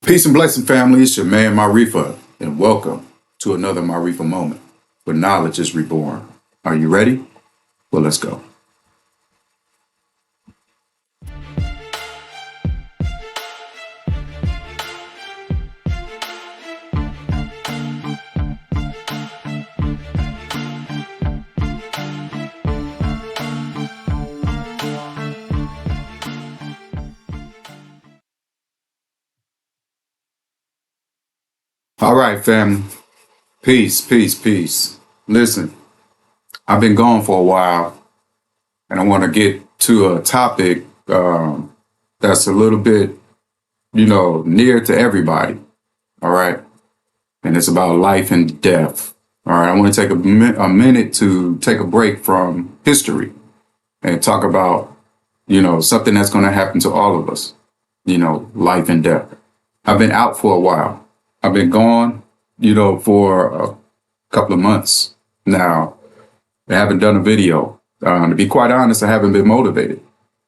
Peace and blessing, family. It's your man, Maarifa, and welcome to another Maarifa moment where knowledge is reborn. Are you ready? Well, let's go. All right, family. Peace, peace, peace. Listen, I've been gone for a while, and I want to get to a topic that's a little bit, near to everybody. All right. And it's about life and death. All right. I want to take a minute to take a break from history and talk about, something that's going to happen to all of us, life and death. I've been out for a while. I've been gone, for a couple of months now. I haven't done a video. To be quite honest, I haven't been motivated.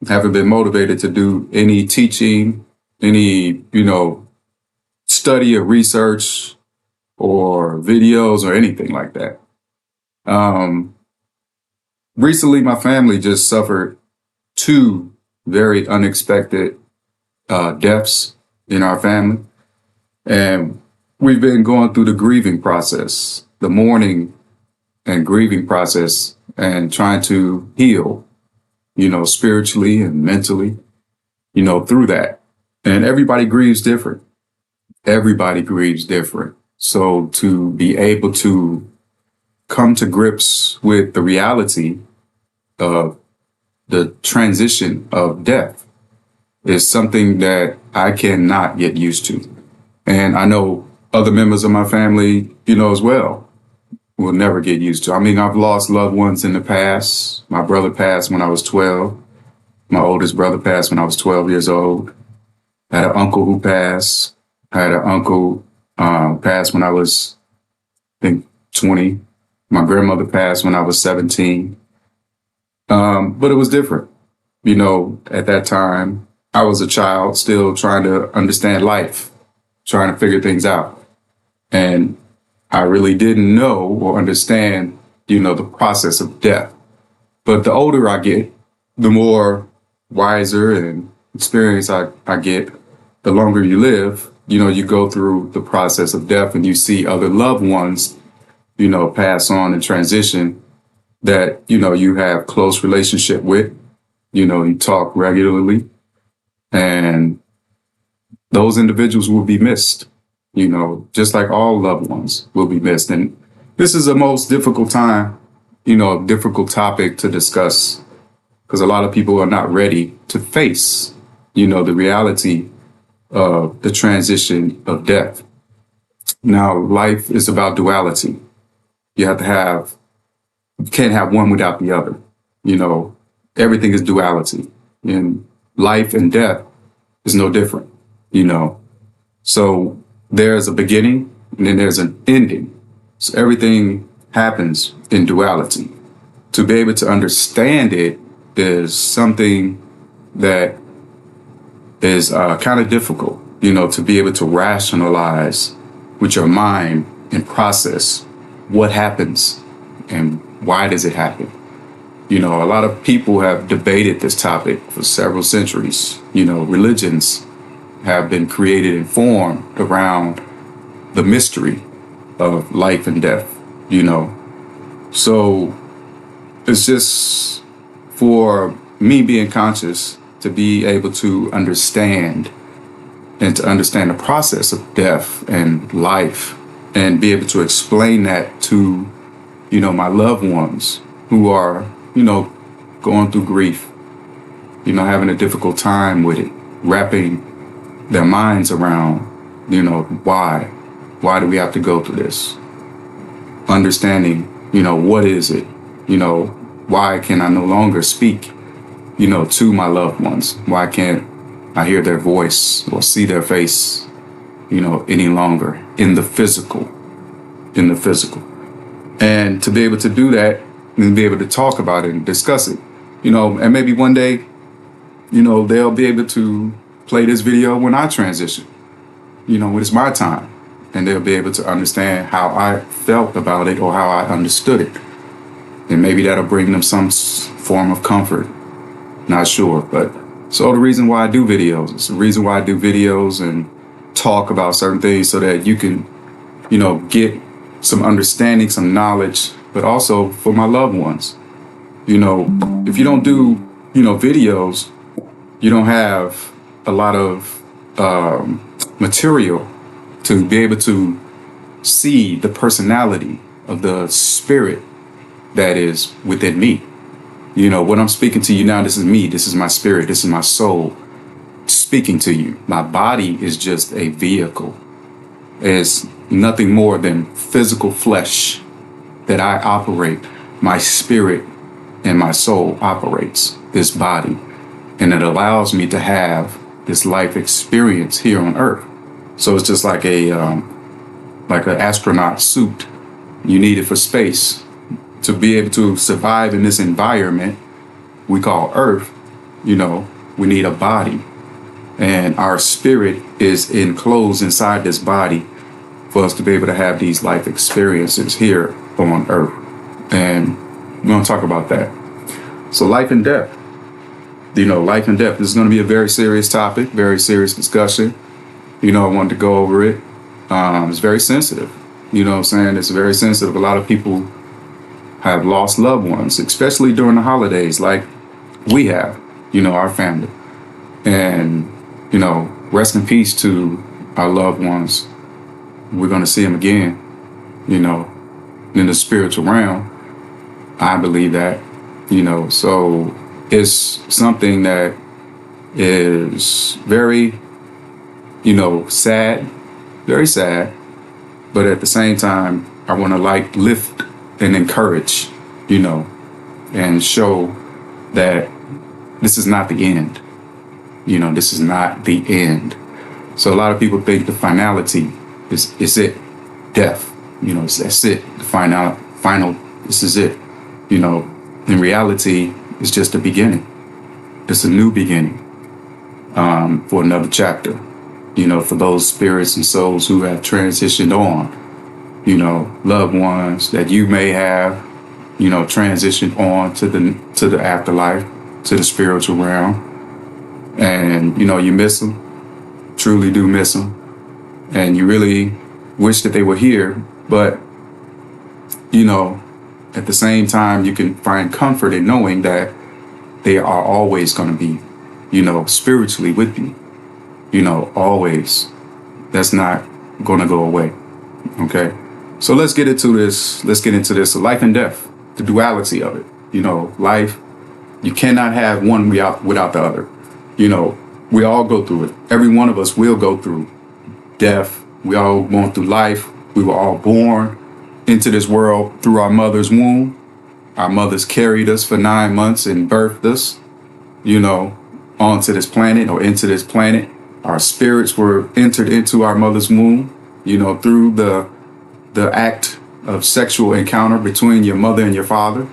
I haven't been motivated to do any teaching, any, study or research or videos or anything like that. Recently, my family just suffered two very unexpected deaths in our family. And we've been going through the grieving process, the mourning and grieving process, and trying to heal, spiritually and mentally, through that. And everybody grieves different. Everybody grieves different. So to be able to come to grips with the reality of the transition of death is something that I cannot get used to. And I know other members of my family, as well, will never get used to. I mean, I've lost loved ones in the past. My brother passed when I was 12. My oldest brother passed when I was 12 years old. I had an uncle who passed. I had an uncle pass when I was, I think, 20. My grandmother passed when I was 17. But it was different. At that time, I was a child still trying to understand life, trying to figure things out. And I really didn't know or understand, the process of death. But the older I get, the more wiser and experienced I get, the longer you live, you go through the process of death and you see other loved ones, pass on and transition that, you have close relationship with, you talk regularly, and those individuals will be missed, just like all loved ones will be missed. And this is the most difficult time, difficult topic to discuss because a lot of people are not ready to face, the reality of the transition of death. Now, life is about duality. You can't have one without the other. Everything is duality, and life and death is no different, So there's a beginning and then there's an ending. So everything happens in duality. To be able to understand it is something that is kind of difficult, to be able to rationalize with your mind and process what happens and why does it happen. A lot of people have debated this topic for several centuries. Religions have been created and formed around the mystery of life and death, So it's just for me being conscious to be able to understand and to understand the process of death and life and be able to explain that to, my loved ones who are, going through grief, having a difficult time with it, wrapping their minds around, why do we have to go through this? Understanding, what is it? Why can I no longer speak, to my loved ones? Why can't I hear their voice or see their face, any longer in the physical? And to be able to do that and be able to talk about it and discuss it, and maybe one day, they'll be able to play this video when I transition. when it's my time. And they'll be able to understand how I felt about it or how I understood it. And maybe that'll bring them some form of comfort. Not sure. But so the reason why I do videos, it's the reason why I do videos and talk about certain things so that you can, get some understanding, some knowledge, but also for my loved ones. If you don't do, videos, you don't have a lot of material to be able to see the personality of the spirit that is within me. What I'm speaking to you now, this is me, this is my spirit, this is my soul speaking to you. My body is just a vehicle. It's nothing more than physical flesh that I operate. My spirit and my soul operates this body, and it allows me to have this life experience here on earth. So it's just like like an astronaut suit. You need it for space to be able to survive in this environment we call earth. We need a body, and our spirit is enclosed inside this body for us to be able to have these life experiences here on earth. And we're going to talk about that. So life and death. Life and death. This is going to be a very serious topic, very serious discussion. I wanted to go over it. It's very sensitive. What I'm saying? It's very sensitive. A lot of people have lost loved ones, especially during the holidays, like we have, our family. And, rest in peace to our loved ones. We're going to see them again, in the spiritual realm. I believe that, so it's something that is very, sad, very sad. But at the same time, I want to lift and encourage, and show that this is not the end. This is not the end. So a lot of people think the finality is it, death. That's it. The final. This is it. In reality, it's just a beginning. It's a new beginning for another chapter. For those spirits and souls who have transitioned on. Loved ones that you may have, transitioned on to the afterlife, to the spiritual realm. And, you miss them, truly do miss them. And you really wish that they were here. But, at the same time, you can find comfort in knowing that they are always going to be, spiritually with you. Always. That's not going to go away. Okay. So let's get into this. So life and death, the duality of it. Life, you cannot have one without the other. We all go through it. Every one of us will go through death. We all going through life. We were all born into this world through our mother's womb. Our mothers carried us for 9 months and birthed us, onto this planet or into this planet. Our spirits were entered into our mother's womb, through the act of sexual encounter between your mother and your father.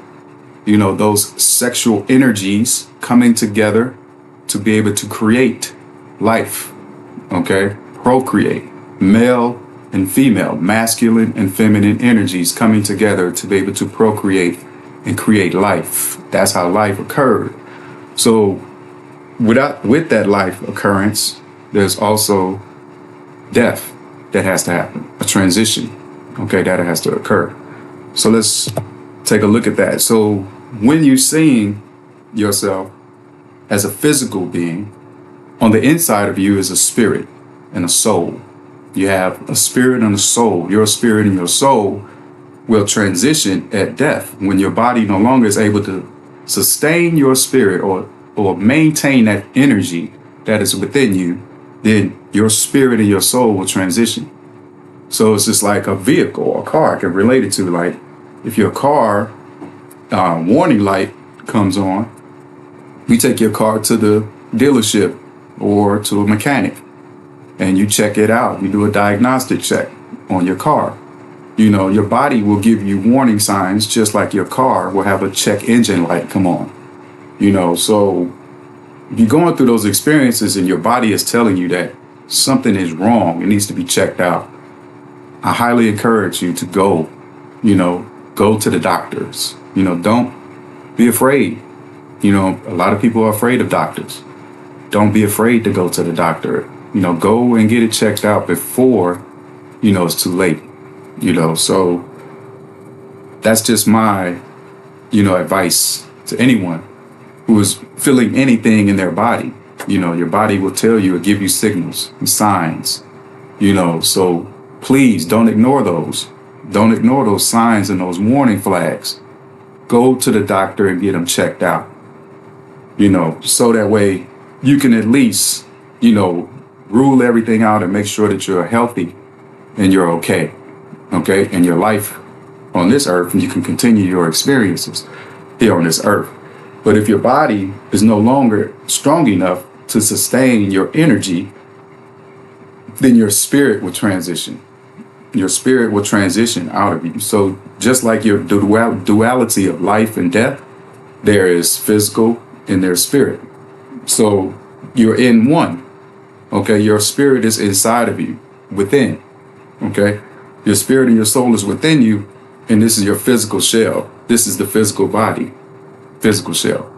Those sexual energies coming together to be able to create life, okay? Procreate, male and female, masculine and feminine energies coming together to be able to procreate and create life. That's how life occurred. So with that life occurrence, there's also death that has to happen, a transition, okay, that has to occur. So let's take a look at that. So when you're seeing yourself as a physical being, on the inside of you is a spirit and a soul. You have a spirit and a soul. Your spirit and your soul will transition at death when your body no longer is able to sustain your spirit or maintain that energy that is within you. Then your spirit and your soul will transition. So it's just like a vehicle or a car. I can relate it to, like, if your car warning light comes on, you take your car to the dealership or to a mechanic and you check it out. You do a diagnostic check on your car. Your body will give you warning signs just like your car will have a check engine light come on. So you're going through those experiences and your body is telling you that something is wrong, it needs to be checked out, I highly encourage you to go, go to the doctors. Don't be afraid. A lot of people are afraid of doctors. Don't be afraid to go to the doctor. Go and get it checked out before, it's too late. So that's just my, advice to anyone who is feeling anything in their body. Your body will tell you, or give you signals and signs, so please don't ignore those. Don't ignore those signs and those warning flags. Go to the doctor and get them checked out, so that way you can at least, rule everything out and make sure that you're healthy and you're okay. Okay. And your life on this earth, and you can continue your experiences here on this earth. But if your body is no longer strong enough to sustain your energy, then your spirit will transition. Your spirit will transition out of you. So just like your duality of life and death, there is physical and there's spirit. So you're in one. Okay. Your spirit is inside of you, within. Okay. Your spirit and your soul is within you. And this is your physical shell. This is the physical body, physical shell.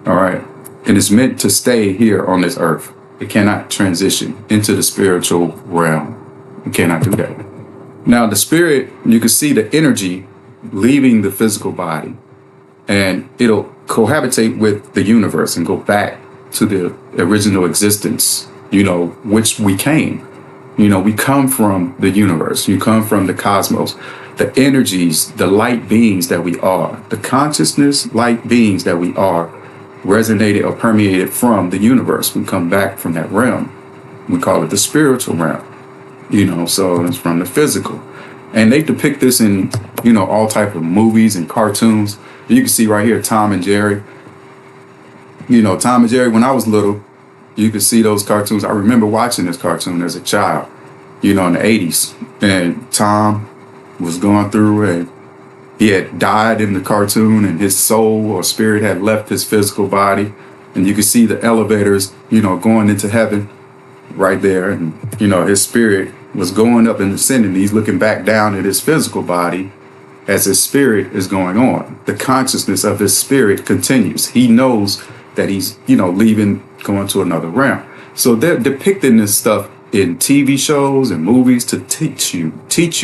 All right. And it's meant to stay here on this earth. It cannot transition into the spiritual realm. It cannot do that. Now, the spirit, you can see the energy leaving the physical body, and it'll cohabitate with the universe and go back to the original existence, which we came. We come from the universe. You come from the cosmos, the energies, the light beings that we are, the consciousness light beings that we are, resonated or permeated from the universe. We come back from that realm. We call it the spiritual realm. So it's from the physical. And they depict this in, all type of movies and cartoons. You can see right here, Tom and Jerry. Tom and Jerry, when I was little, you could see those cartoons. I remember watching this cartoon as a child, in the 80s. And Tom was going through, and he had died in the cartoon, and his soul or spirit had left his physical body. And you could see the elevators, going into heaven right there. And, his spirit was going up and ascending. He's looking back down at his physical body as his spirit is going on. The consciousness of his spirit continues. He knows that he's, leaving, going to another realm. So they're depicting this stuff in TV shows and movies to teach you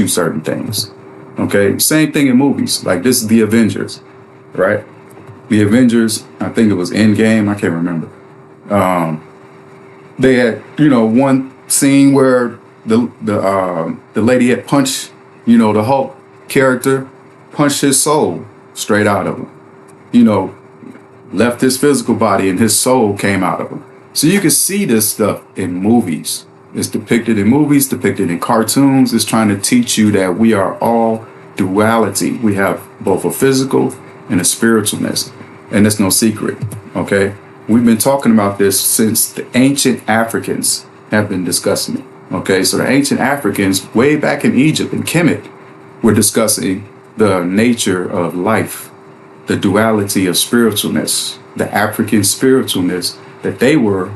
certain things. Okay. Same thing in movies. Like this is the Avengers, right? The Avengers, I think it was Endgame. I can't remember. They had, one scene where the lady had punched, the Hulk character, punched his soul straight out of him, left his physical body and his soul came out of him. So you can see this stuff in movies. It's depicted in movies, depicted in cartoons. It's trying to teach you that we are all duality. We have both a physical and a spiritualness, and it's no secret. Okay. We've been talking about this since the ancient Africans have been discussing it. Okay, so the ancient Africans, way back in Egypt and Kemet, were discussing the nature of life, the duality of spiritualness, the African spiritualness that they were,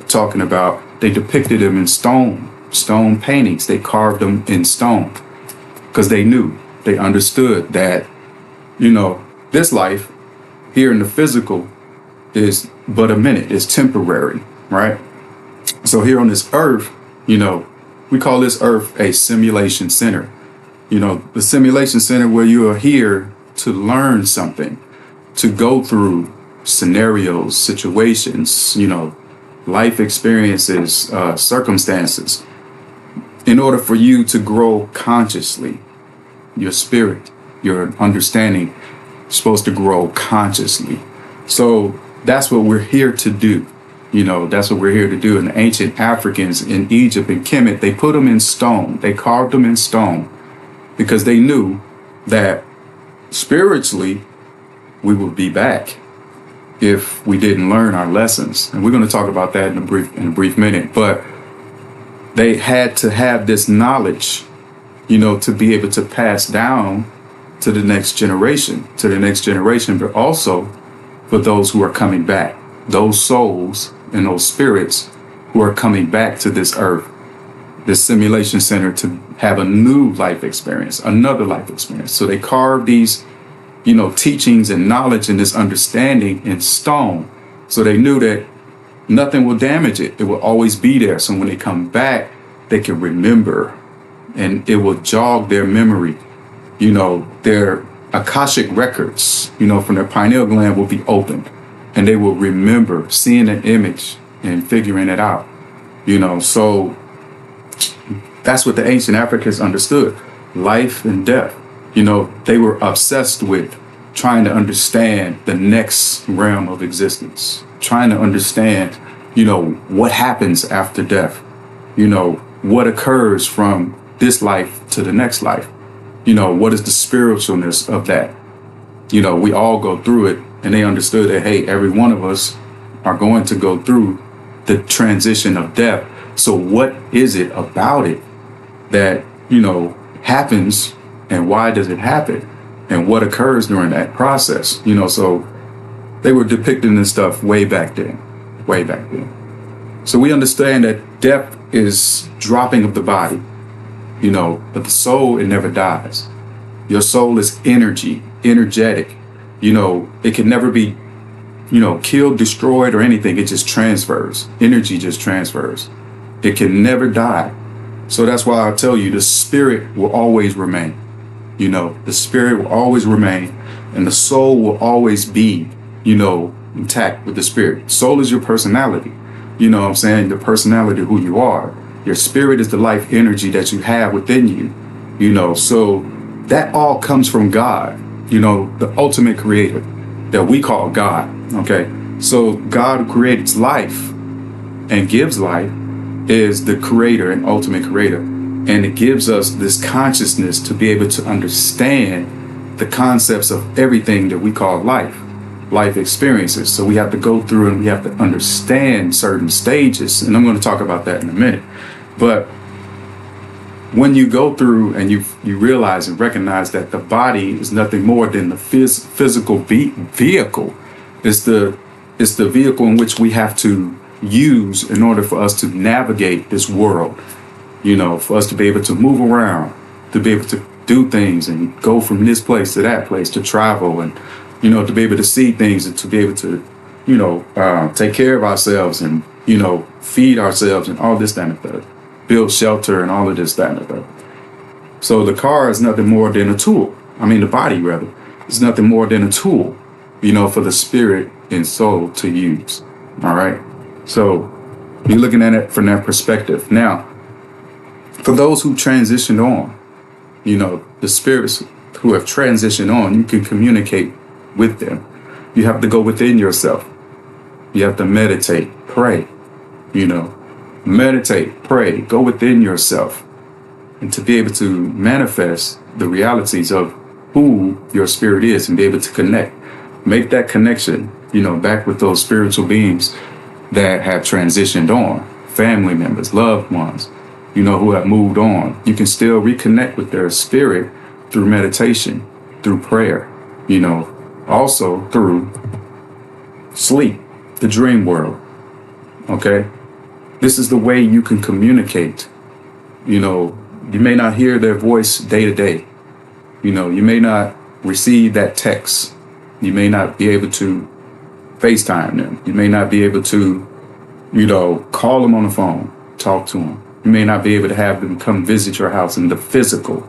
talking about. They depicted them in stone paintings. They carved them in stone because they knew, they understood that, this life here in the physical is but a minute, it's temporary, right? So here on this earth, we call this earth a simulation center. The simulation center where you are here to learn something, to go through scenarios, situations, life experiences, circumstances, in order for you to grow consciously. Your spirit, your understanding is supposed to grow consciously. So that's what we're here to do. That's what we're here to do. And the ancient Africans in Egypt and Kemet, they put them in stone. They carved them in stone because they knew that spiritually we would be back if we didn't learn our lessons. And we're going to talk about that in a brief minute. But they had to have this knowledge, to be able to pass down to the next generation, but also for those who are coming back, those souls and those spirits who are coming back to this earth, this simulation center, to have a new life experience, another life experience. So they carve these, teachings and knowledge and this understanding in stone. So they knew that nothing will damage it. It will always be there. So when they come back, they can remember, and it will jog their memory. Their Akashic records, from their pineal gland will be opened, and they will remember seeing an image and figuring it out. So that's what the ancient Africans understood, life and death. They were obsessed with trying to understand the next realm of existence, trying to understand, what happens after death, what occurs from this life to the next life, what is the spiritualness of that? We all go through it, and they understood that, hey, every one of us are going to go through the transition of death. So what is it about it that, happens, and why does it happen, and what occurs during that process? So they were depicting this stuff way back then. So we understand that death is dropping of the body, but the soul, it never dies. Your soul is energetic. It can never be, killed, destroyed, or anything. It just transfers. Energy just transfers. It can never die. So that's why I tell you, the spirit will always remain. The spirit will always remain, and the soul will always be, intact with the spirit. Soul is your personality. What I'm saying? The personality of who you are. Your spirit is the life energy that you have within you. So that all comes from God, the ultimate creator that we call God. Okay. So God, who creates life and gives life, is the creator and ultimate creator. And it gives us this consciousness to be able to understand the concepts of everything that we call life experiences. So we have to go through and we have to understand certain stages. And I'm going to talk about that in a minute. But when you go through and you realize and recognize that the body is nothing more than the physical vehicle, it's the vehicle in which we have to use in order for us to navigate this world, for us to be able to move around, to be able to do things and go from this place to that place, to travel, and to be able to see things, and to be able to take care of ourselves, and feed ourselves, and all this, that, and the third, build shelter, and all of this, that, and the third. So the car is nothing more than a tool. The body, rather, is nothing more than a tool, for the spirit and soul to use. All right. So you're looking at it from that perspective. Now, for those who transitioned on, the spirits who have transitioned on, you can communicate with them. You have to go within yourself. You have to meditate, pray, meditate, pray, go within yourself, and to be able to manifest the realities of who your spirit is, and be able to connect, make that connection, back with those spiritual beings that have transitioned on, family members, loved ones, who have moved on. You can still reconnect with their spirit through meditation, through prayer, also through sleep, the dream world. Okay. This is the way you can communicate. You may not hear their voice day to day. You may not receive that text. You may not be able to FaceTime them. You may not be able to, call them on the phone, talk to them. You may not be able to have them come visit your house in the physical.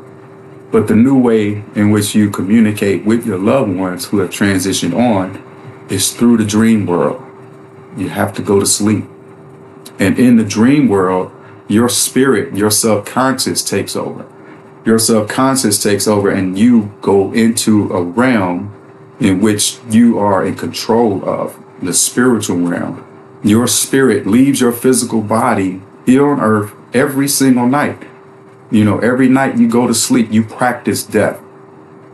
But the new way in which you communicate with your loved ones who have transitioned on is through the dream world. You have to go to sleep. And in the dream world, your spirit, your subconscious takes over. Your subconscious takes over, and you go into a realm in which you are in control of, the spiritual realm. Your spirit leaves your physical body here on earth every single night. Every night you go to sleep, you practice death.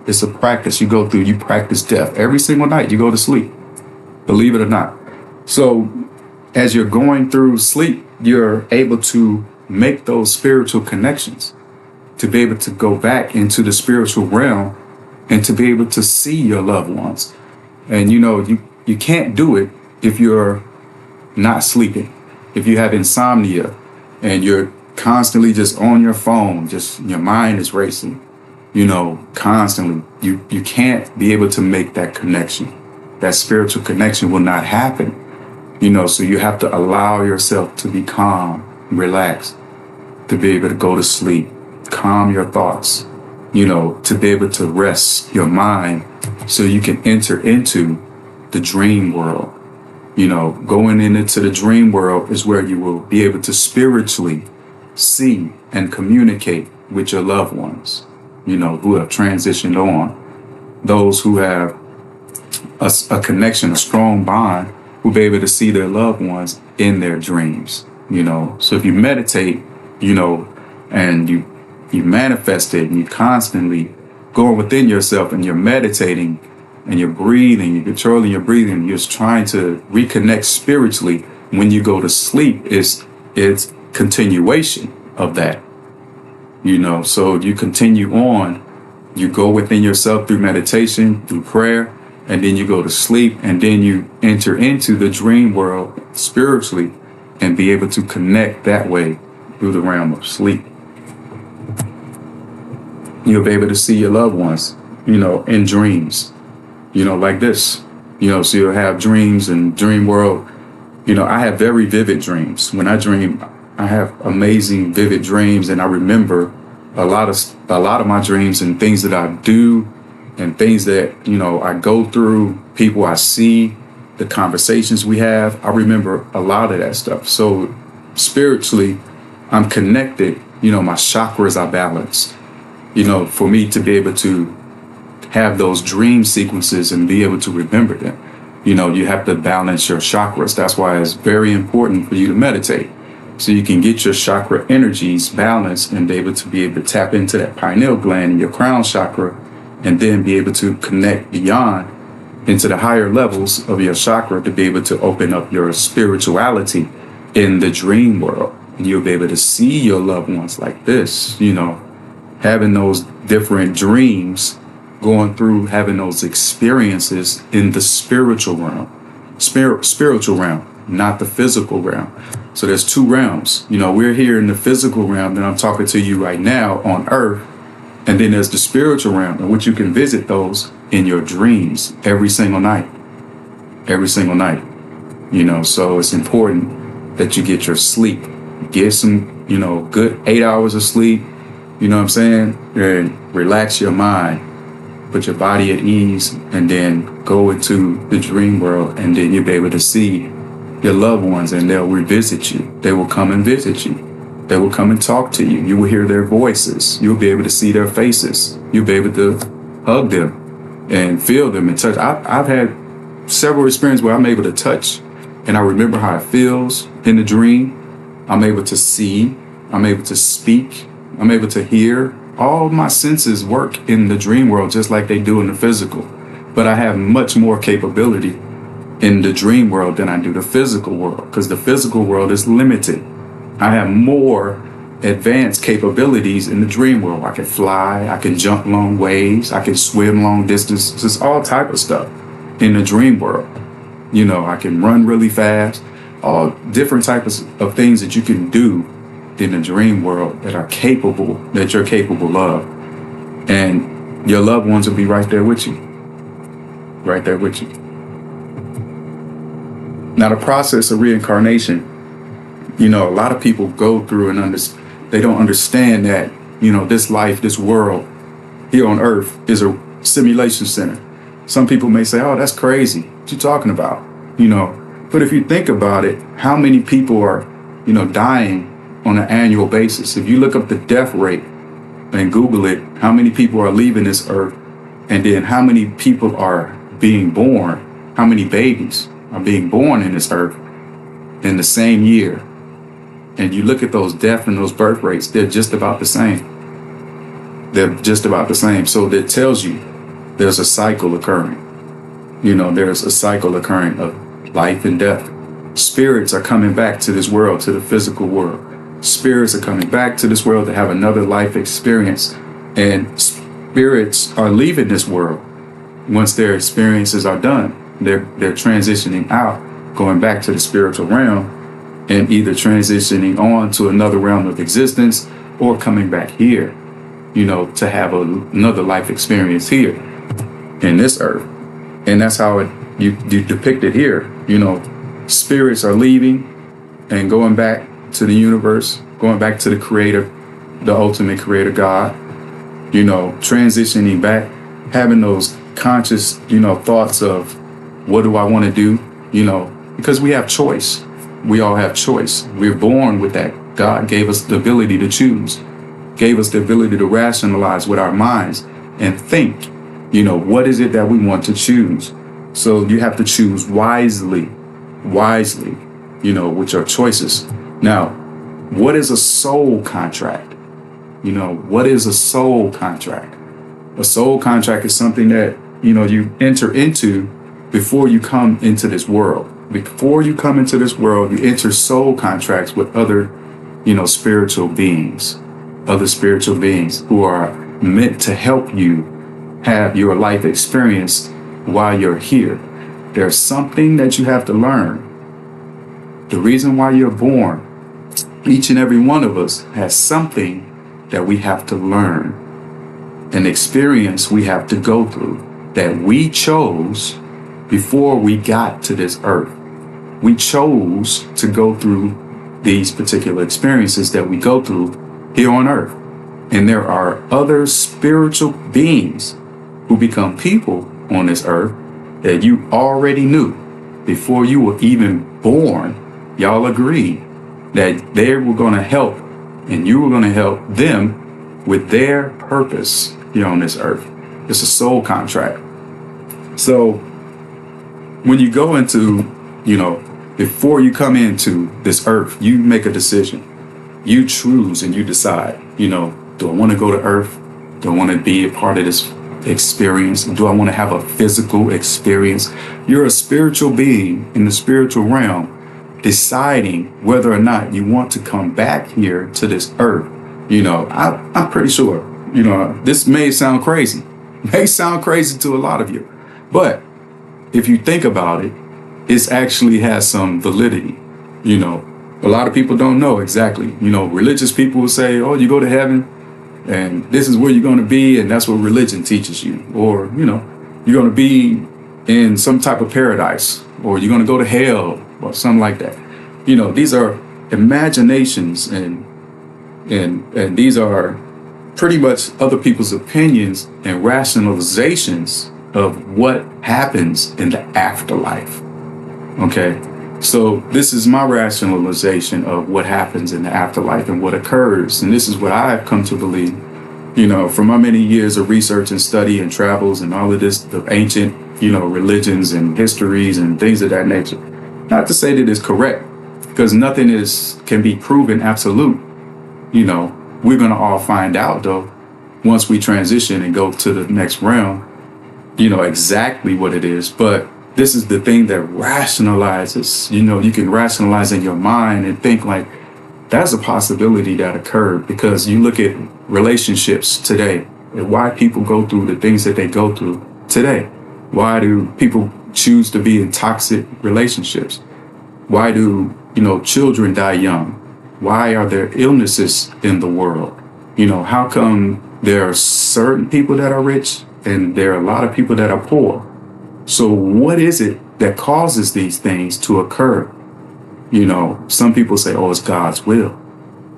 It's a practice you go through. You practice death every single night you go to sleep, believe it or not. So as you're going through sleep, you're able to make those spiritual connections, to be able to go back into the spiritual realm, and to be able to see your loved ones. And you can't do it if you're not sleeping. if you have insomnia and you're constantly just on your phone, just your mind is racing, constantly, you can't be able to make that connection. That spiritual connection will not happen, so you have to allow yourself to be calm, relaxed, to be able to go to sleep, calm your thoughts, to be able to rest your mind so you can enter into the dream world. Going into the dream world is where you will be able to spiritually see and communicate with your loved ones, who have transitioned on, those who have a connection, a strong bond, will be able to see their loved ones in their dreams, So if you meditate, and you manifest it, and you constantly going within yourself, and you're meditating, and you're breathing, you're controlling your breathing, you're just trying to reconnect spiritually. When you go to sleep, it's continuation of that, so you continue on, you go within yourself through meditation, through prayer, and then you go to sleep, and then you enter into the dream world spiritually and be able to connect that way through the realm of sleep. You'll be able to see your loved ones, in dreams, like this, so you'll have dreams and dream world. I have very vivid dreams. When I dream, I have amazing, vivid dreams, and I remember a lot of my dreams and things that I do and things that, I go through, people I see, the conversations we have. I remember a lot of that stuff. So spiritually, I'm connected, my chakras are balanced, for me to be able to have those dream sequences and be able to remember them. You have to balance your chakras. That's why it's very important for you to meditate, so you can get your chakra energies balanced and be able to tap into that pineal gland and your crown chakra, and then be able to connect beyond into the higher levels of your chakra to be able to open up your spirituality in the dream world. And you'll be able to see your loved ones like this, having those different dreams, going through, having those experiences in the spiritual realm, spiritual realm, not the physical realm. So there's two realms. We're here in the physical realm, and I'm talking to you right now on earth. And then there's the spiritual realm, in which you can visit those in your dreams every single night. So it's important that you get your sleep, get some, good 8 hours of sleep, and relax your mind, put your body at ease, and then go into the dream world, and then you'll be able to see your loved ones, and they'll revisit you. They will come and visit you. They will come and talk to you. You will hear their voices. You'll be able to see their faces. You'll be able to hug them and feel them and touch. I've had several experiences where I'm able to touch, and I remember how it feels in the dream. I'm able to see. I'm able to speak. I'm able to hear. All my senses work in the dream world just like they do in the physical. But I have much more capability in the dream world than I do the physical world, because the physical world is limited. I have more advanced capabilities in the dream world. I can fly, I can jump long ways, I can swim long distances, all type of stuff in the dream world. I can run really fast, all different types of things that you can do in the dream world that you're capable of. And your loved ones will be right there with you. Now, the process of reincarnation, a lot of people go through and they don't understand that, this life, this world here on earth is a simulation center. Some people may say, oh, that's crazy. What you talking about? But if you think about it, how many people are, dying on an annual basis? If you look up the death rate and Google it, how many people are leaving this earth, and then how many people are being born, how many babies are being born in this earth in the same year. And you look at those death and those birth rates, they're just about the same. So that tells you there's a cycle occurring. There's a cycle occurring of life and death. Spirits are coming back to this world, to the physical world. Spirits are coming back to this world to have another life experience. And spirits are leaving this world once their experiences are done. They're transitioning out, going back to the spiritual realm. and either transitioning on to another realm of existence or coming back here, to have another life experience here in this earth. And that's how you depict it here. Spirits are leaving and going back to the universe, going back to the creator, the ultimate creator God, transitioning back, having those conscious, thoughts of what do I want to do, because we have choice. We all have choice. We're born with that. God gave us the ability to choose, gave us the ability to rationalize with our minds and think, what is it that we want to choose? So you have to choose wisely, with your choices. Now, what is a soul contract? What is a soul contract? A soul contract is something that, you enter into before you come into this world. Before you come into this world, you enter soul contracts with other, spiritual beings, who are meant to help you have your life experience while you're here. There's something that you have to learn. The reason why you're born, each and every one of us has something that we have to learn, an experience we have to go through that we chose before we got to this earth. We chose to go through these particular experiences that we go through here on earth. And there are other spiritual beings who become people on this earth that you already knew before you were even born. Y'all agreed that they were going to help, and you were going to help them with their purpose here on this earth. It's a soul contract. So when you go into, before you come into this earth, you make a decision. You choose and you decide, do I want to go to earth? Do I want to be a part of this experience? Do I want to have a physical experience? You're a spiritual being in the spiritual realm, deciding whether or not you want to come back here to this earth. I'm pretty sure, this may sound crazy to a lot of you, but if you think about it, it actually has some validity. A lot of people don't know exactly. Religious people will say, oh, you go to heaven and this is where you're going to be, and that's what religion teaches you. Or, you're going to be in some type of paradise, or you're going to go to hell, or something like that. These are imaginations, and these are pretty much other people's opinions and rationalizations of what happens in the afterlife. Okay, so this is my rationalization of what happens in the afterlife and what occurs. And this is what I've come to believe, from my many years of research and study and travels and all of this, the ancient, religions and histories and things of that nature. Not to say that it's correct, because nothing can be proven absolute. We're going to all find out, though, once we transition and go to the next realm, exactly what it is. But this is the thing that rationalizes, you can rationalize in your mind and think like, that's a possibility that occurred, because you look at relationships today and why people go through the things that they go through today. Why do people choose to be in toxic relationships? Why do, children die young? Why are there illnesses in the world? How come there are certain people that are rich and there are a lot of people that are poor? So what is it that causes these things to occur? Some people say, oh, it's God's will,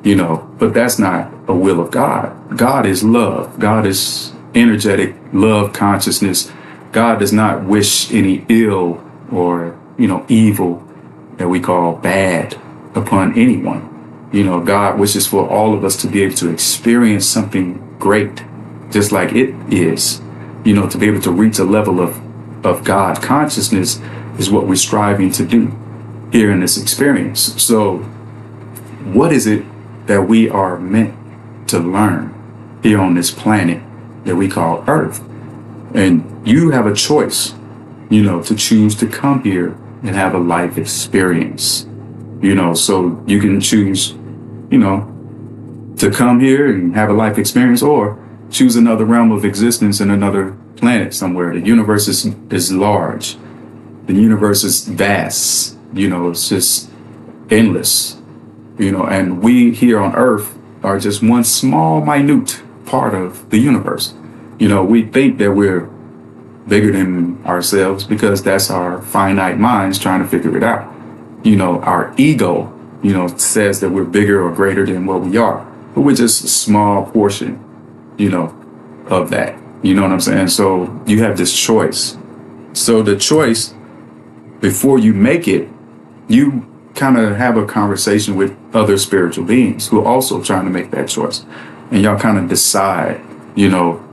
but that's not a will of God. God is love. God is energetic love consciousness. God does not wish any ill or, evil that we call bad upon anyone. God wishes for all of us to be able to experience something great, just like it is, to be able to reach a level of God consciousness is what we're striving to do here in this experience. So what is it that we are meant to learn here on this planet that we call Earth? And you have a choice, to choose to come here and have a life experience, so you can choose, to come here and have a life experience, or choose another realm of existence in another planet somewhere. The universe is large. The universe is vast. It's just endless, and we here on earth are just one small, minute part of the universe. We think that we're bigger than ourselves because that's our finite minds trying to figure it out. Our ego, says that we're bigger or greater than what we are, but we're just a small portion, of that. You know what I'm saying? So you have this choice. So the choice, before you make it, you kind of have a conversation with other spiritual beings who are also trying to make that choice. And y'all kind of decide,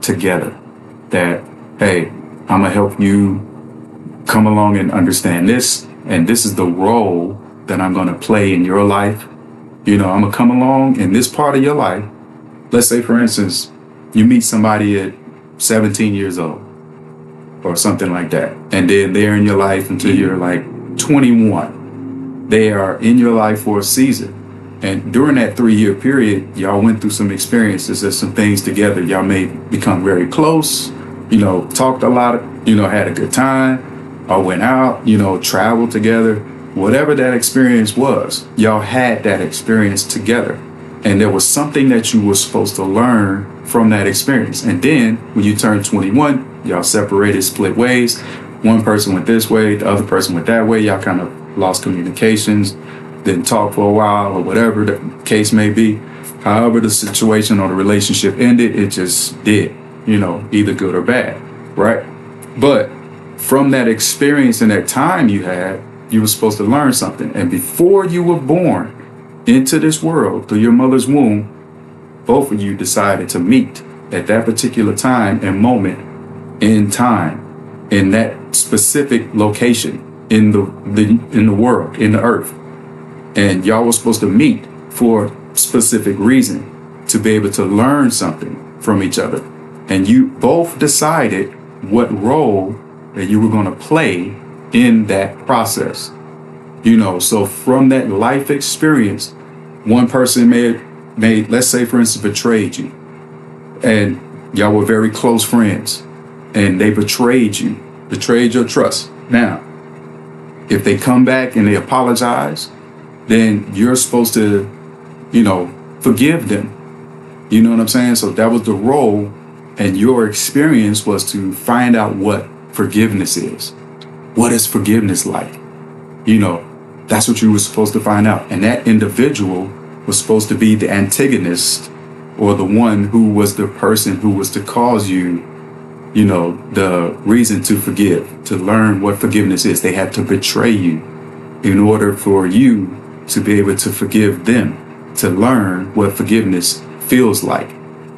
together that, hey, I'm going to help you come along and understand this. And this is the role that I'm going to play in your life. I'm going to come along in this part of your life. Let's say, for instance, you meet somebody at 17 years old or something like that. And then they're in your life until you're like 21. They are in your life for a season. And during that 3-year period, y'all went through some experiences and some things together. Y'all may become very close, talked a lot, had a good time, or went out, traveled together. Whatever that experience was, y'all had that experience together. And there was something that you were supposed to learn from that experience. And then when you turned 21, y'all separated, split ways. One person went this way, the other person went that way. Y'all kind of lost communications, didn't talk for a while, or whatever the case may be. However the situation or the relationship ended, it just did, either good or bad, right? But from that experience and that time you had, you were supposed to learn something. And before you were born into this world, through your mother's womb, both of you decided to meet at that particular time and moment in time, in that specific location in the world, in the earth. And y'all were supposed to meet for a specific reason, to be able to learn something from each other. And you both decided what role that you were going to play in that process. So from that life experience, one person may, let's say, for instance, betrayed you. And y'all were very close friends. And they betrayed you, betrayed your trust. Now, if they come back and they apologize, then you're supposed to, forgive them. You know what I'm saying? So that was the role, and your experience was to find out what forgiveness is. What is forgiveness like? That's what you were supposed to find out. And that individual was supposed to be the antagonist, or the one who was the person who was to cause you, the reason to forgive, to learn what forgiveness is. They had to betray you in order for you to be able to forgive them, to learn what forgiveness feels like,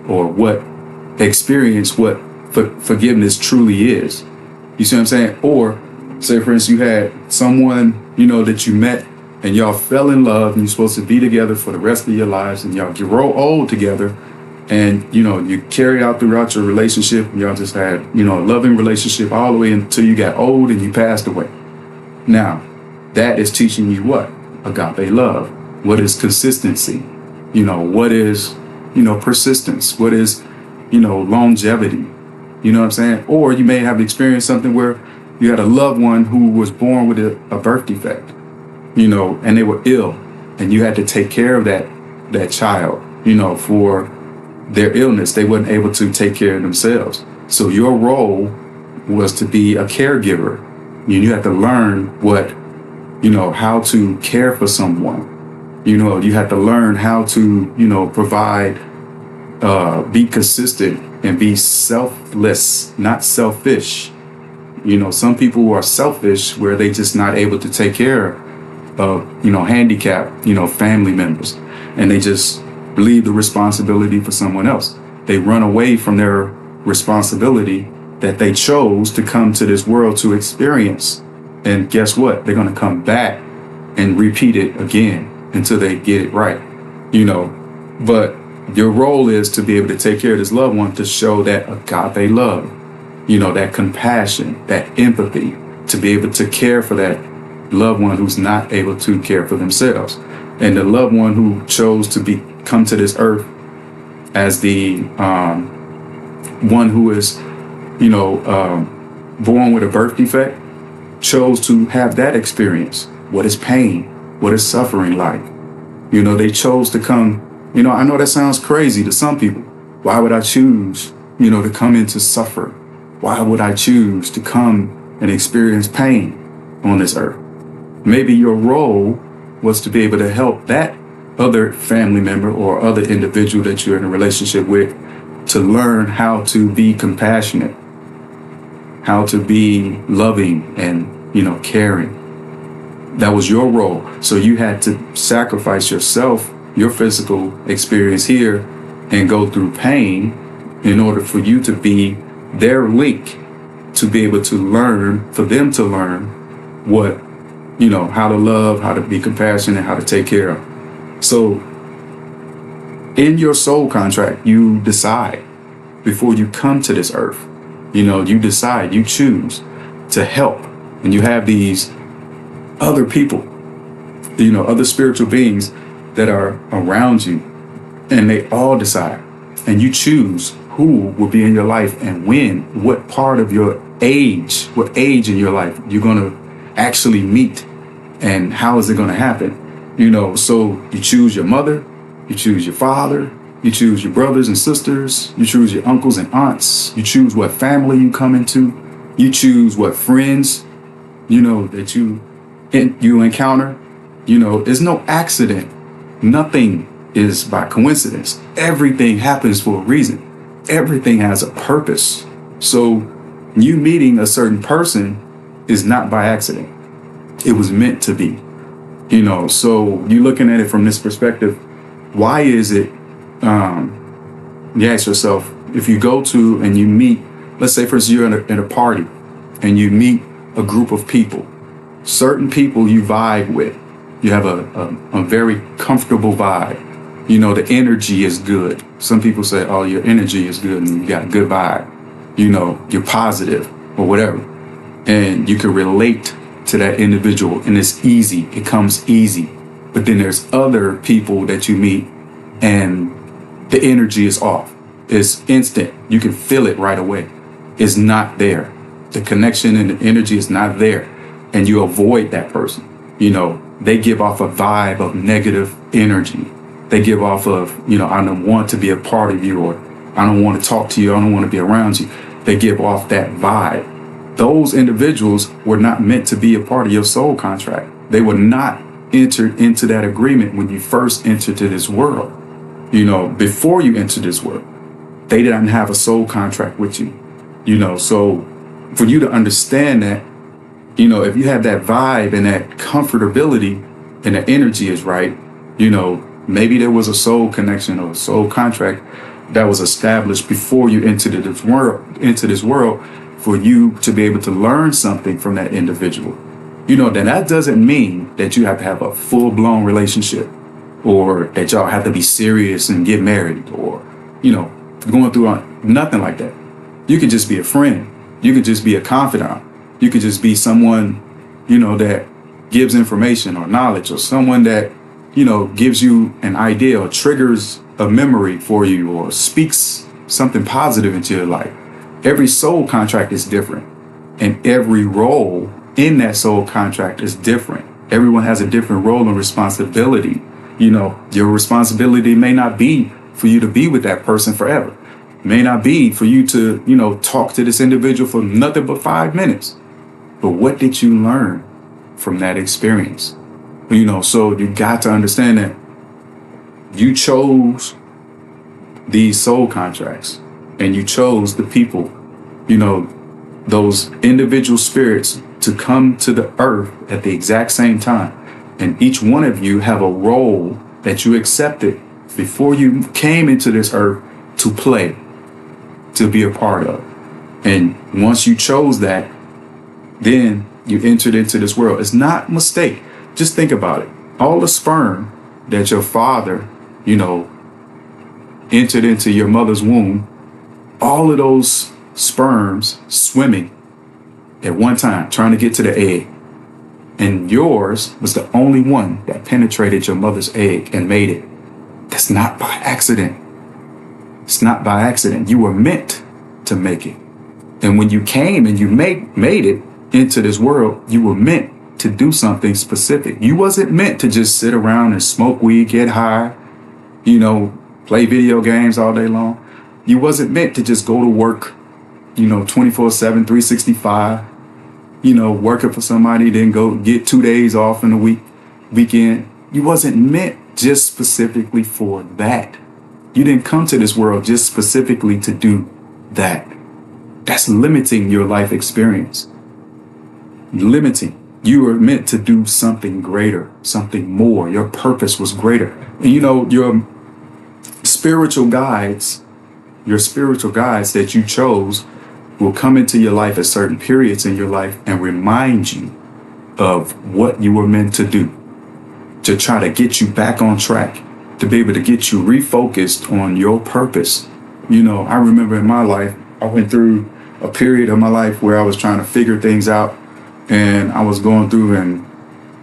or what forgiveness truly is. You see what I'm saying? Or say, for instance, you had someone, that you met and y'all fell in love and you're supposed to be together for the rest of your lives, and y'all grow old together, and, you carried out throughout your relationship, and y'all just had, a loving relationship all the way until you got old and you passed away. Now, that is teaching you what? Agape love. What is consistency? What is, persistence? What is, longevity? You know what I'm saying? Or you may have experienced something where you had a loved one who was born with a birth defect, and they were ill, and you had to take care of that child, for their illness. They weren't able to take care of themselves. So your role was to be a caregiver. You had to learn what, how to care for someone. You had to learn how to, provide, be consistent and be selfless, not selfish. Some people who are selfish, where they just not able to take care of, handicapped, family members, and they just leave the responsibility for someone else. They run away from their responsibility that they chose to come to this world to experience. And guess what? They're going to come back and repeat it again until they get it right, but your role is to be able to take care of this loved one, to show that agape love, that compassion, that empathy, to be able to care for that loved one who's not able to care for themselves. And the loved one who chose to come to this earth as the one who is, born with a birth defect, chose to have that experience. What is pain? what is suffering like. You know, they chose to come. You know, I know that sounds crazy to some people. Why would I choose, to come in to suffer? Why would I choose to come and experience pain on this earth? Maybe your role was to be able to help that other family member or other individual that you're in a relationship with to learn how to be compassionate, how to be loving and, caring. That was your role. So you had to sacrifice yourself, your physical experience here, and go through pain in order for you to be their link to be able to learn, for them to learn what, how to love, how to be compassionate, how to take care of. So in your soul contract, you decide before you come to this earth, you decide, you choose to help. And you have these other people, other spiritual beings that are around you, and they all decide, and you choose who will be in your life and when, what part of your age, what age in your life you're going to actually meet, and how is it going to happen. So you choose your mother, you choose your father, you choose your brothers and sisters, you choose your uncles and aunts, you choose what family you come into, you choose what friends, that you encounter. There's no accident. Nothing is by coincidence. Everything happens for a reason. Everything has a purpose. So you meeting a certain person is not by accident. It was meant to be. So you're looking at it from this perspective. Why is it, you ask yourself, if you go to and you meet, let's say first you're in a party and you meet a group of people, certain people you vibe with, you have a very comfortable vibe. The energy is good. Some people say, oh, your energy is good and you got a good vibe. You're positive or whatever. And you can relate to that individual and it's easy. It comes easy. But then there's other people that you meet and the energy is off. It's instant. You can feel it right away. It's not there. The connection and the energy is not there. And you avoid that person. They give off a vibe of negative energy. They give off of, I don't want to be a part of you, or I don't want to talk to you. I don't want to be around you. They give off that vibe. Those individuals were not meant to be a part of your soul contract. They were not entered into that agreement when you first entered to this world. Before you entered this world, they didn't have a soul contract with you. So for you to understand that, if you have that vibe and that comfortability and the energy is right, maybe there was a soul connection or a soul contract that was established before you entered this world for you to be able to learn something from that individual. Then that doesn't mean that you have to have a full-blown relationship or that y'all have to be serious and get married or, going through nothing like that. You could just be a friend. You could just be a confidant. You could just be someone, that gives information or knowledge, or someone that, gives you an idea or triggers a memory for you or speaks something positive into your life. Every soul contract is different, and every role in that soul contract is different. Everyone has a different role and responsibility. Your responsibility may not be for you to be with that person forever. It may not be for you to, talk to this individual for nothing but 5 minutes. But what did you learn from that experience? So you got to understand that you chose these soul contracts and you chose the people, those individual spirits to come to the earth at the exact same time. And each one of you have a role that you accepted before you came into this earth to play, to be a part of. And once you chose that, then you entered into this world. It's not a mistake. Just think about it. All the sperm that your father, entered into your mother's womb, all of those sperms swimming at one time, trying to get to the egg. And yours was the only one that penetrated your mother's egg and made it. That's not by accident. It's not by accident. You were meant to make it. And when you came and you made it into this world, you were meant to do something specific. You wasn't meant to just sit around and smoke weed, get high, play video games all day long. You wasn't meant to just go to work, 24/7, 365, working for somebody, then go get 2 days off in the weekend. You wasn't meant just specifically for that. You didn't come to this world just specifically to do that. That's limiting your life experience. Limiting. You were meant to do something greater, something more. Your purpose was greater. And your spiritual guides that you chose will come into your life at certain periods in your life and remind you of what you were meant to do, to try to get you back on track, to be able to get you refocused on your purpose. I remember in my life, I went through a period of my life where I was trying to figure things out, and I was going through and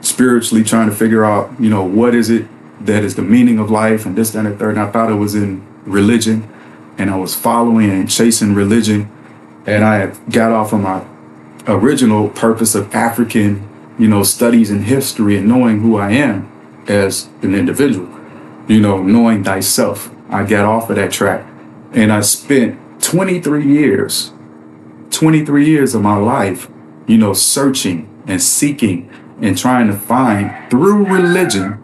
spiritually trying to figure out, what is it that is the meaning of life and this, that, and the third. And I thought it was in religion, and I was following and chasing religion. And I had got off of my original purpose of African, studies and history and knowing who I am as an individual, knowing thyself. I got off of that track, and I spent 23 years of my life, searching and seeking and trying to find through religion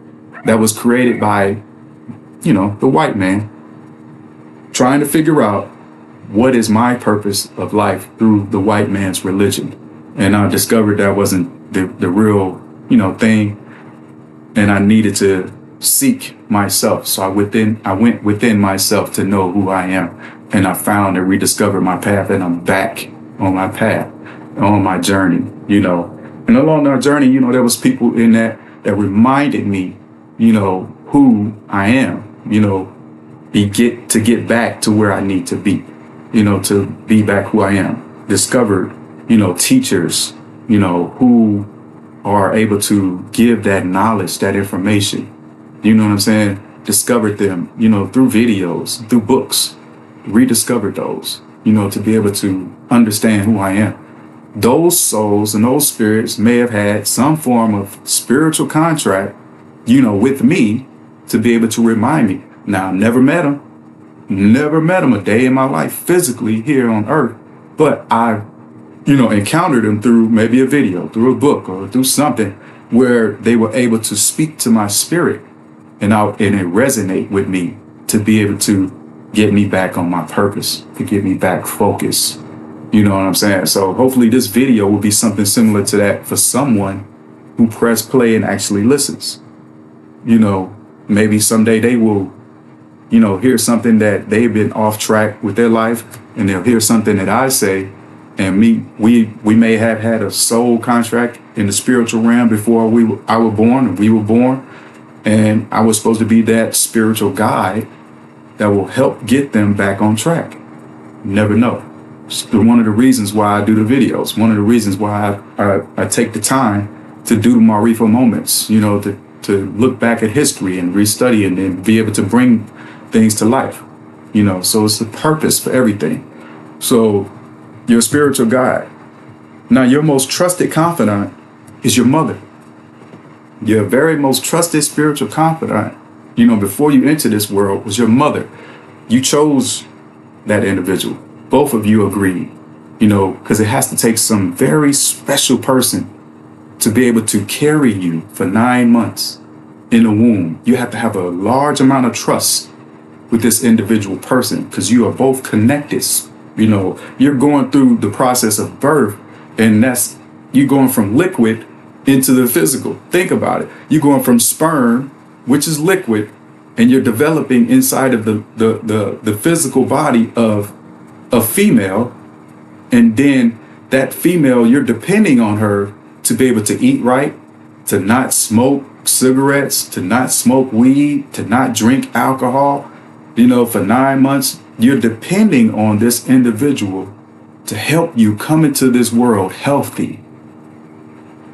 that was created by, the white man, trying to figure out what is my purpose of life through the white man's religion. And I discovered that wasn't the real, thing. And I needed to seek myself. So I went within myself to know who I am. And I found and rediscovered my path, and I'm back on my path, on my journey, And along our journey, there was people in that reminded me, who I am, to get back to where I need to be, to be back who I am. Discovered, teachers, who are able to give that knowledge, that information, what I'm saying? Discovered them, through videos, through books, rediscovered those, to be able to understand who I am. Those souls and those spirits may have had some form of spiritual contract, with me to be able to remind me. Now, I never met them a day in my life physically here on earth, but I, encountered them through maybe a video, through a book, or through something where they were able to speak to my spirit and it resonate with me to be able to get me back on my purpose, to get me back focused. You know what I'm saying? So hopefully this video will be something similar to that for someone who press play and actually listens. Maybe someday they will, hear something that they've been off track with their life, and they'll hear something that I say, and we may have had a soul contract in the spiritual realm before I was born, and we were born, and I was supposed to be that spiritual guide that will help get them back on track. You never know. It's one of the reasons why I do the videos. One of the reasons why I take the time to do the Maarifa moments, to look back at history and restudy and then be able to bring things to life, so it's the purpose for everything. So your spiritual guide. Now, your most trusted confidant is your mother. Your very most trusted spiritual confidant, before you enter this world, was your mother. You chose that individual. Both of you agreed, because it has to take some very special person to be able to carry you for 9 months in the womb. You have to have a large amount of trust with this individual person, because you are both connected. You're going through the process of birth, and that's you going from liquid into the physical. Think about it. You're going from sperm, which is liquid, and you're developing inside of the physical body of a female, and then that female, you're depending on her to be able to eat right, to not smoke cigarettes, to not smoke weed, to not drink alcohol. For 9 months, you're depending on this individual to help you come into this world healthy.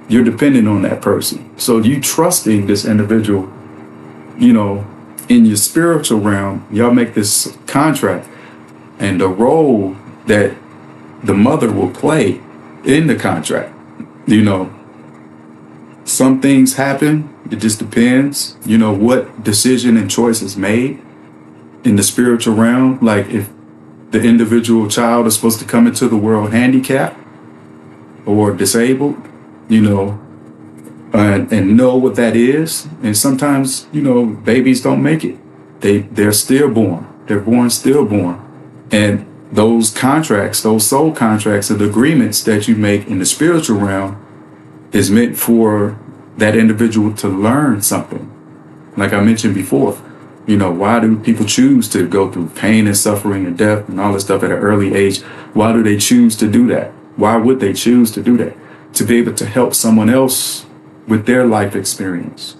You're depending on that person. So you trusting this individual, in your spiritual realm, y'all make this contract, and the role that the mother will play in the contract, Some things happen. It just depends, what decision and choice is made in the spiritual realm. Like if the individual child is supposed to come into the world handicapped or disabled, and know what that is. And sometimes, babies don't make it. They're stillborn. They're born stillborn. And those contracts, those soul contracts and agreements that you make in the spiritual realm is meant for that individual to learn something. Like I mentioned before, why do people choose to go through pain and suffering and death and all this stuff at an early age? Why do they choose to do that? Why would they choose to do that? To be able to help someone else with their life experience,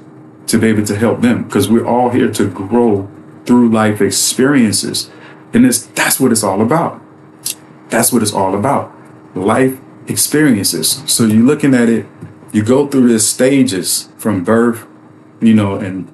to be able to help them, because we're all here to grow through life experiences. And that's what it's all about. That's what it's all about. Life experiences. So you're looking at it, you go through these stages from birth, and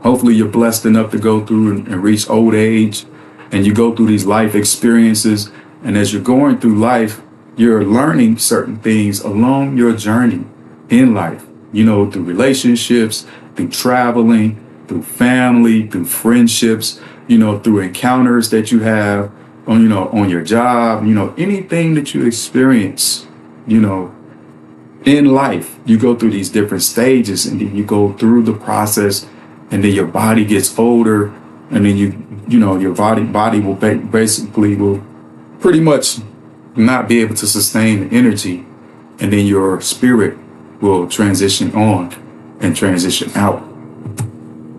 hopefully you're blessed enough to go through and reach old age, and you go through these life experiences. And as you're going through life, you're learning certain things along your journey in life, through relationships, through traveling, through family, through friendships, through encounters that you have on your job, anything that you experience, in life. You go through these different stages, and then you go through the process, and then your body gets older, and then your body will basically will pretty much not be able to sustain the energy, and then your spirit will transition on and transition out.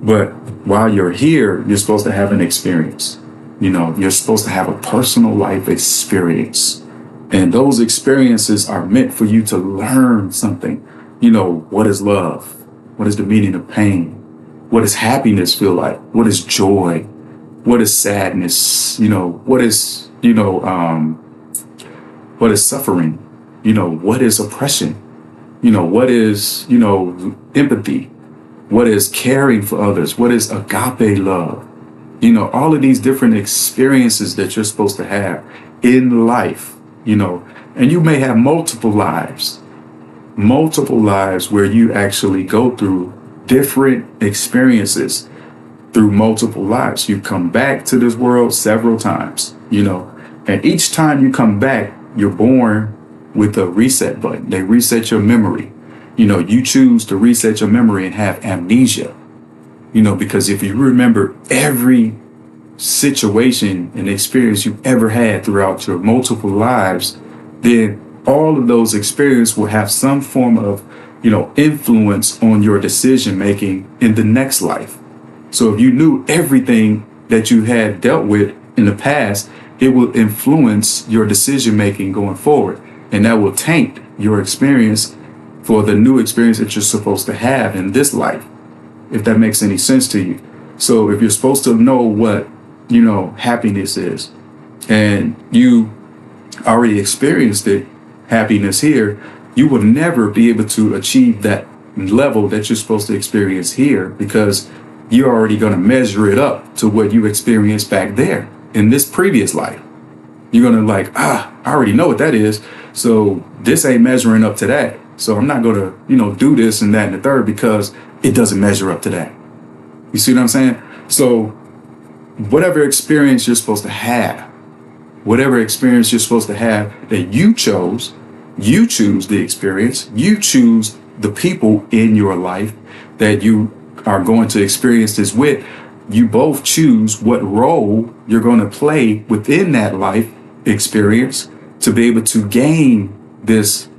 But while you're here, you're supposed to have an experience. You're supposed to have a personal life experience. And those experiences are meant for you to learn something. What is love? What is the meaning of pain? What does happiness feel like? What is joy? What is sadness? What is suffering? What is oppression? What is, empathy? What is caring for others? What is agape love? All of these different experiences that you're supposed to have in life, and you may have multiple lives where you actually go through different experiences through multiple lives. You come back to this world several times, and each time you come back, you're born with a reset button. They reset your memory. You choose to reset your memory and have amnesia, because if you remember every situation and experience you ever had throughout your multiple lives, then all of those experiences will have some form of, influence on your decision making in the next life. So if you knew everything that you had dealt with in the past, it will influence your decision making going forward. And that will taint your experience for the new experience that you're supposed to have in this life, if that makes any sense to you. So if you're supposed to know what, happiness is, and you already experienced it, happiness here, you will never be able to achieve that level that you're supposed to experience here, because you're already going to measure it up to what you experienced back there in this previous life. You're going to I already know what that is. So this ain't measuring up to that. So I'm not going to, do this and that and the third, because it doesn't measure up to that. You see what I'm saying? So whatever experience you're supposed to have, that you chose, you choose the experience, you choose the people in your life that you are going to experience this with. You both choose what role you're going to play within that life experience to be able to gain this,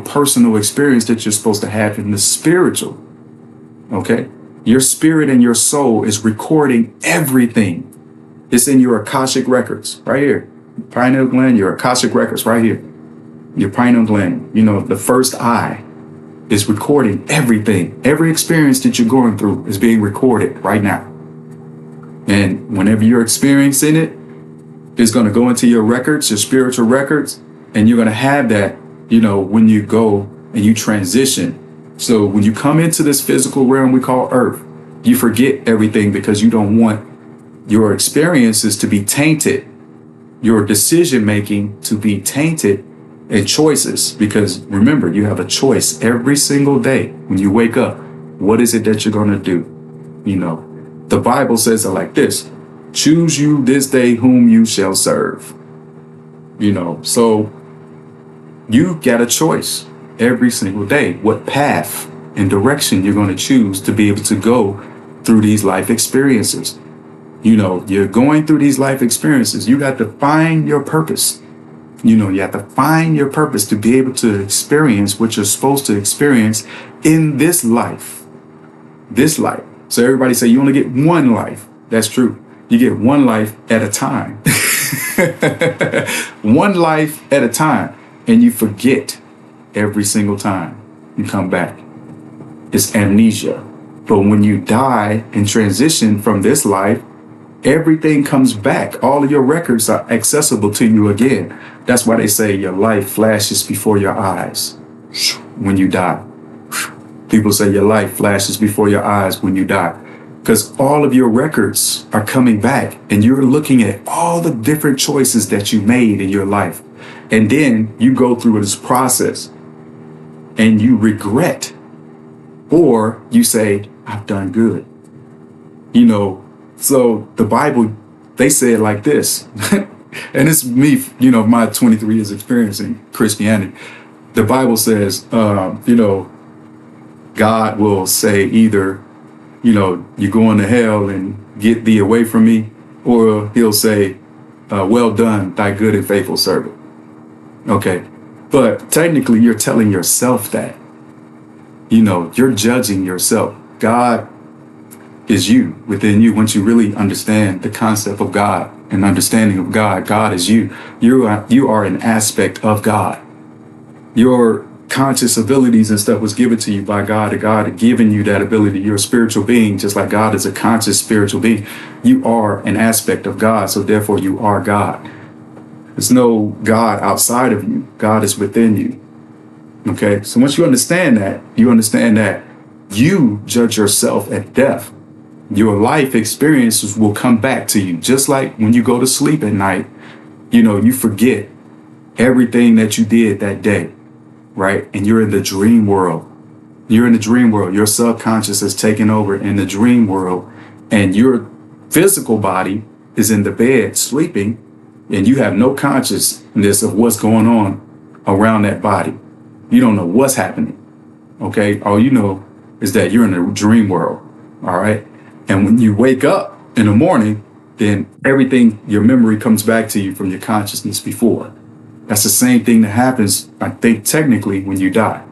personal experience that you're supposed to have in the spiritual. Okay? Your spirit and your soul is recording everything. It's in your Akashic records right here. Pineal gland, your Akashic records right here. Your pineal gland, the first eye is recording everything. Every experience that you're going through is being recorded right now. And whenever you're experiencing it, it's going to go into your records, your spiritual records, and you're going to have that, when you go and you transition. So when you come into this physical realm we call Earth, you forget everything because you don't want your experiences to be tainted, your decision making to be tainted, and choices, because remember, you have a choice every single day when you wake up. What is it that you're going to do? You know, the Bible says it like this: choose you this day whom you shall serve. You know, so you got a choice every single day what path and direction you're going to choose to be able to go through these life experiences. You know, you're going through these life experiences. You got to find your purpose. You know, you have to find your purpose to be able to experience what you're supposed to experience in this life. This life. So everybody say you only get one life. That's true. You get one life at a time. One life at a time. And you forget every single time you come back. It's amnesia. But when you die and transition from this life, everything comes back. All of your records are accessible to you again. That's why they say your life flashes before your eyes when you die. People say your life flashes before your eyes when you die, because all of your records are coming back and you're looking at all the different choices that you made in your life. And then you go through this process and you regret, or you say, I've done good. You know, so the Bible, they say it like this, and it's me, you know, my 23 years experience in Christianity. The Bible says, you know, God will say either, you know, you're going to hell and get thee away from me, or he'll say, well done, thy good and faithful servant. Okay. But technically you're telling yourself that, you know, you're judging yourself. God is you, within you. Once you really understand the concept of God and understanding of God, God is you. You are an aspect of God. Your conscious abilities and stuff was given to you by God, and God had given you that ability. You're a spiritual being, just like God is a conscious spiritual being. You are an aspect of God, so therefore you are God. There's no God outside of you. God is within you. Okay, so once you understand that you judge yourself at death. Your life experiences will come back to you. Just like when you go to sleep at night, you know, you forget everything that you did that day, right? And you're in the dream world. You're in the dream world. Your subconscious has taken over in the dream world, and your physical body is in the bed sleeping, and you have no consciousness of what's going on around that body. You don't know what's happening. Okay. All you know is that you're in a dream world. All right. And when you wake up in the morning, then everything, your memory comes back to you from your consciousness before. That's the same thing that happens, I think, technically when you die.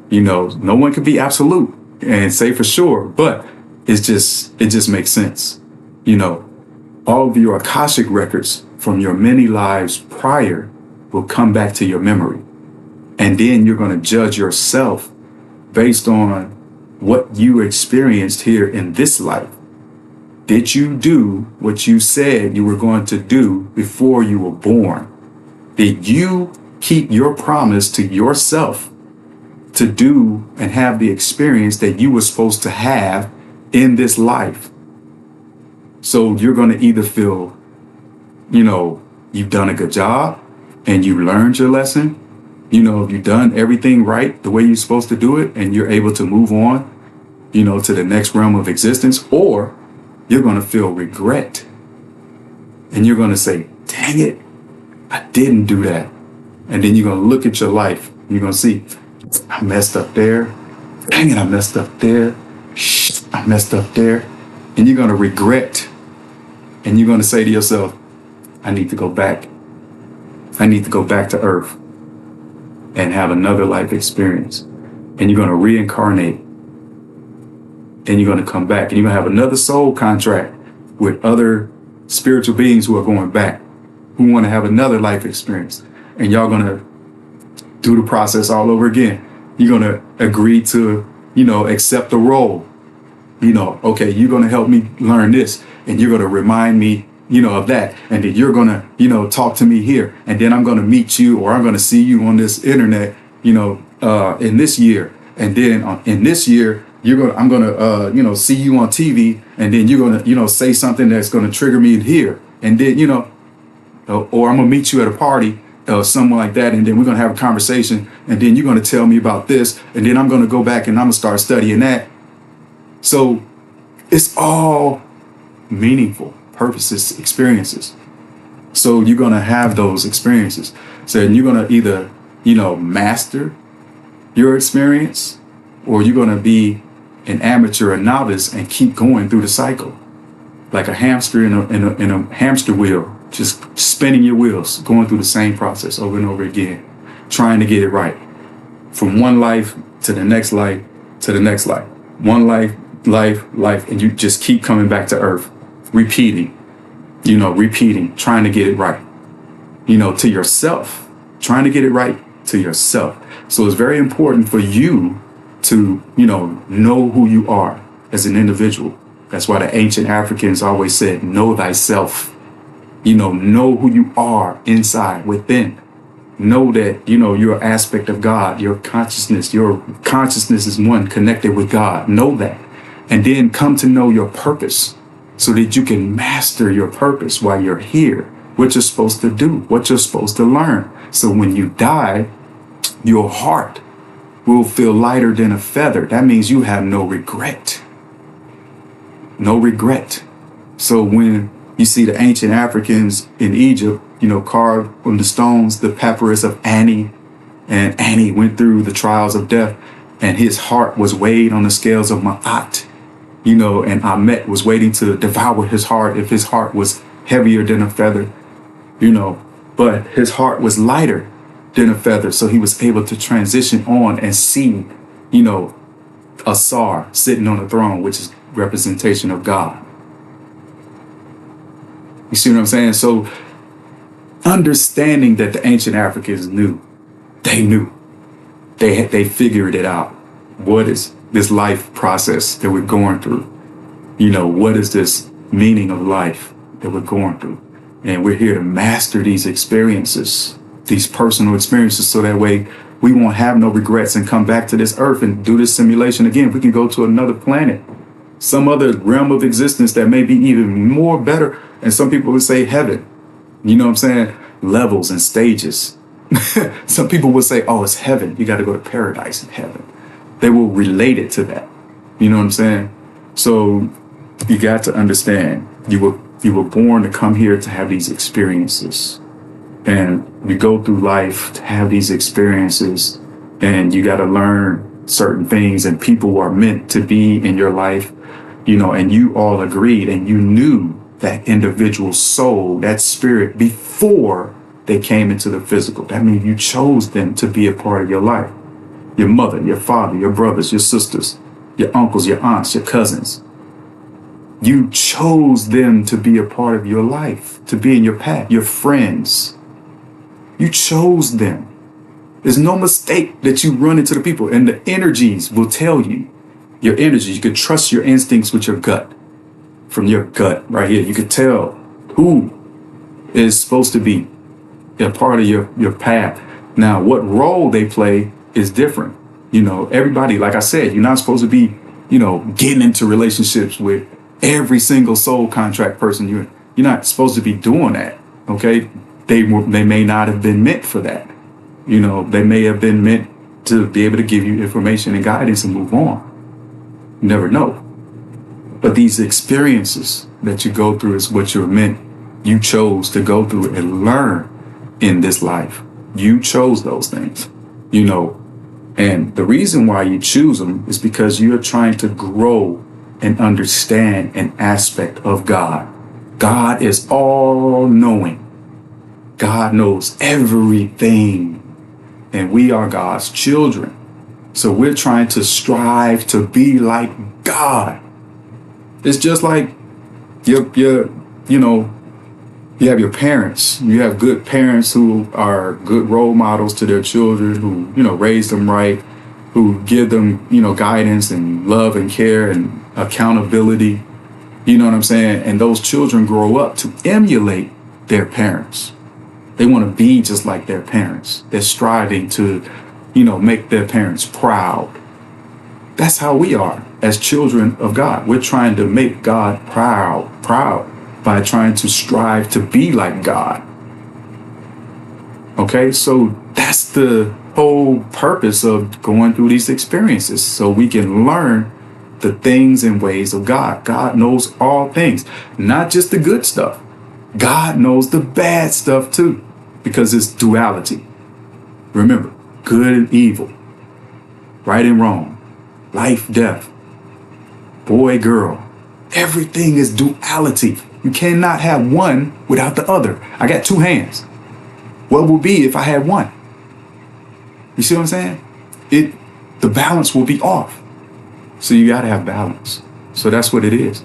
You know, no one can be absolute and say for sure, but it just makes sense. You know, all of your Akashic records from your many lives prior will come back to your memory. And then you're going to judge yourself based on what you experienced here in this life. Did you do what you said you were going to do before you were born? Did you keep your promise to yourself to do and have the experience that you were supposed to have in this life? So you're going to either feel, you know, you've done a good job and you learned your lesson. You know, you've done everything right the way you're supposed to do it, and you're able to move on, you know, to the next realm of existence, or you're going to feel regret and you're going to say, dang it, I didn't do that. And then you're going to look at your life and you're going to see, I messed up there. Dang it, I messed up there. Shh, I messed up there. And you're going to regret, and you're going to say to yourself, I need to go back. I need to go back to Earth and have another life experience. And you're going to reincarnate. And you're going to come back, and you're going to have another soul contract with other spiritual beings who are going back, who want to have another life experience. And y'all going to do the process all over again. You're going to agree to, you know, accept the role. You know, okay, you're going to help me learn this, and you're going to remind me, you know, of that. And then you're going to, you know, talk to me here. And then I'm going to meet you, or I'm going to see you on this internet, you know, in this year. And then in this year, I'm going to, you know, see you on TV, and then you're going to, you know, say something that's going to trigger me here. And then, you know, or I'm going to meet you at a party or someone like that, and then we're going to have a conversation, and then you're going to tell me about this, and then I'm going to go back and I'm going to start studying that. So it's all meaningful purposes, experiences. So you're going to have those experiences. So you're going to either, master your experience, or you're going to be an amateur, a novice, and keep going through the cycle. Like a hamster in a hamster wheel, just spinning your wheels, going through the same process over and over again, trying to get it right. From one life to the next life to the next life. One life, and you just keep coming back to earth, repeating, trying to get it right, to yourself, trying to get it right to yourself. So it's very important for you to, know who you are as an individual. That's why the ancient Africans always said, know thyself. Know who you are inside, within. Know that, you're an aspect of God, your consciousness is one connected with God. Know that. And then come to know your purpose so that you can master your purpose while you're here, what you're supposed to do, what you're supposed to learn. So when you die, your heart will feel lighter than a feather. That means you have no regret. No regret. So when you see the ancient Africans in Egypt, carved on the stones, the papyrus of Ani, and Ani went through the trials of death, and his heart was weighed on the scales of Ma'at, and Amet was waiting to devour his heart if his heart was heavier than a feather, but his heart was lighter than a feather. So he was able to transition on and see, Asar sitting on the throne, which is representation of God. You see what I'm saying? So understanding that the ancient Africans knew, they figured it out. What is this life process that we're going through? What is this meaning of life that we're going through? And we're here to master these experiences, these personal experiences, so that way we won't have no regrets and come back to this earth and do this simulation again. We can go to another planet, some other realm of existence that may be even more better. And some people would say heaven, you know what I'm saying? Levels and stages. Some people would say, oh, it's heaven. You got to go to paradise in heaven. They will relate it to that. You know what I'm saying? So you got to understand you were born to come here to have these experiences. And you go through life to have these experiences, and you got to learn certain things, and people are meant to be in your life, and you all agreed, and you knew that individual soul, that spirit, before they came into the physical. That means you chose them to be a part of your life. Your mother, your father, your brothers, your sisters, your uncles, your aunts, your cousins. You chose them to be a part of your life, to be in your path, your friends. You chose them. There's no mistake that you run into the people, and the energies will tell you. Your energies, you can trust your instincts with your gut. From your gut right here, you could tell who is supposed to be a part of your path. Now, what role they play is different. Everybody, like I said, you're not supposed to be, getting into relationships with every single soul contract person. You're not supposed to be doing that. Okay. They may not have been meant for that. They may have been meant to be able to give you information and guidance and move on. You never know. But these experiences that you go through is what you chose to go through and learn in this life. You chose those things, and the reason why you choose them is because you're trying to grow and understand an aspect of God. God is all knowing. God knows everything, and we are God's children. So we're trying to strive to be like God. It's just like you have your parents. You have good parents who are good role models to their children, who, raise them right, who give them, guidance and love and care and accountability. You know what I'm saying? And those children grow up to emulate their parents. They want to be just like their parents. They're striving to, make their parents proud. That's how we are as children of God. We're trying to make God proud by trying to strive to be like God. Okay, so that's the whole purpose of going through these experiences, so we can learn the things and ways of God. God knows all things, not just the good stuff. God knows the bad stuff too, because it's duality. Remember, good and evil, right and wrong, life, death, boy, girl. Everything is duality. You cannot have one without the other. I got two hands. What would be if I had one? You see what I'm saying? The balance will be off. So you got to have balance. So that's what it is.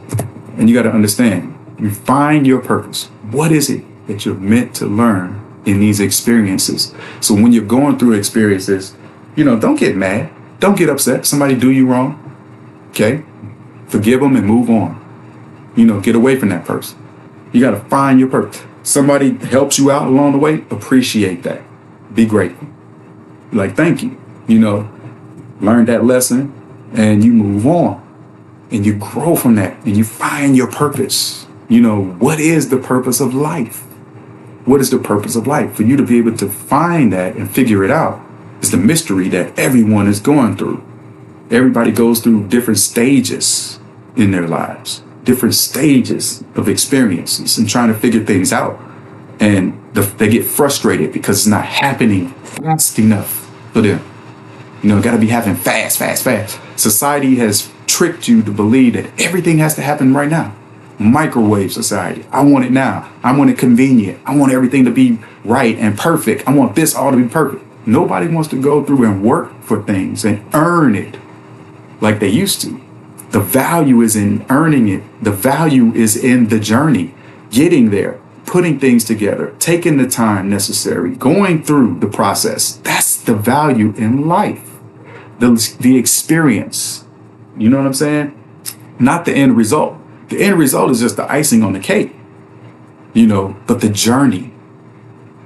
And you got to understand, you find your purpose. What is it that you're meant to learn in these experiences? So when you're going through experiences, don't get mad. Don't get upset. Somebody do you wrong. Okay? Forgive them and move on. Get away from that person. You got to find your purpose. Somebody helps you out along the way, appreciate that. Be grateful. Like, thank you. Learn that lesson and you move on and you grow from that and you find your purpose. What is the purpose of life? What is the purpose of life? For you to be able to find that and figure it out is the mystery that everyone is going through. Everybody goes through different stages in their lives, different stages of experiences and trying to figure things out. And they get frustrated because it's not happening fast enough for them. Got to be happening fast. Society has tricked you to believe that everything has to happen right now. Microwave society. I want it now. I want it convenient. I want everything to be right and perfect. I want this all to be perfect. Nobody wants to go through and work for things and earn it like they used to. The value is in earning it. The value is in the journey, getting there, putting things together, taking the time necessary, going through the process. That's the value in life. The experience. You know what I'm saying? Not the end result. The end result is just the icing on the cake. But the journey,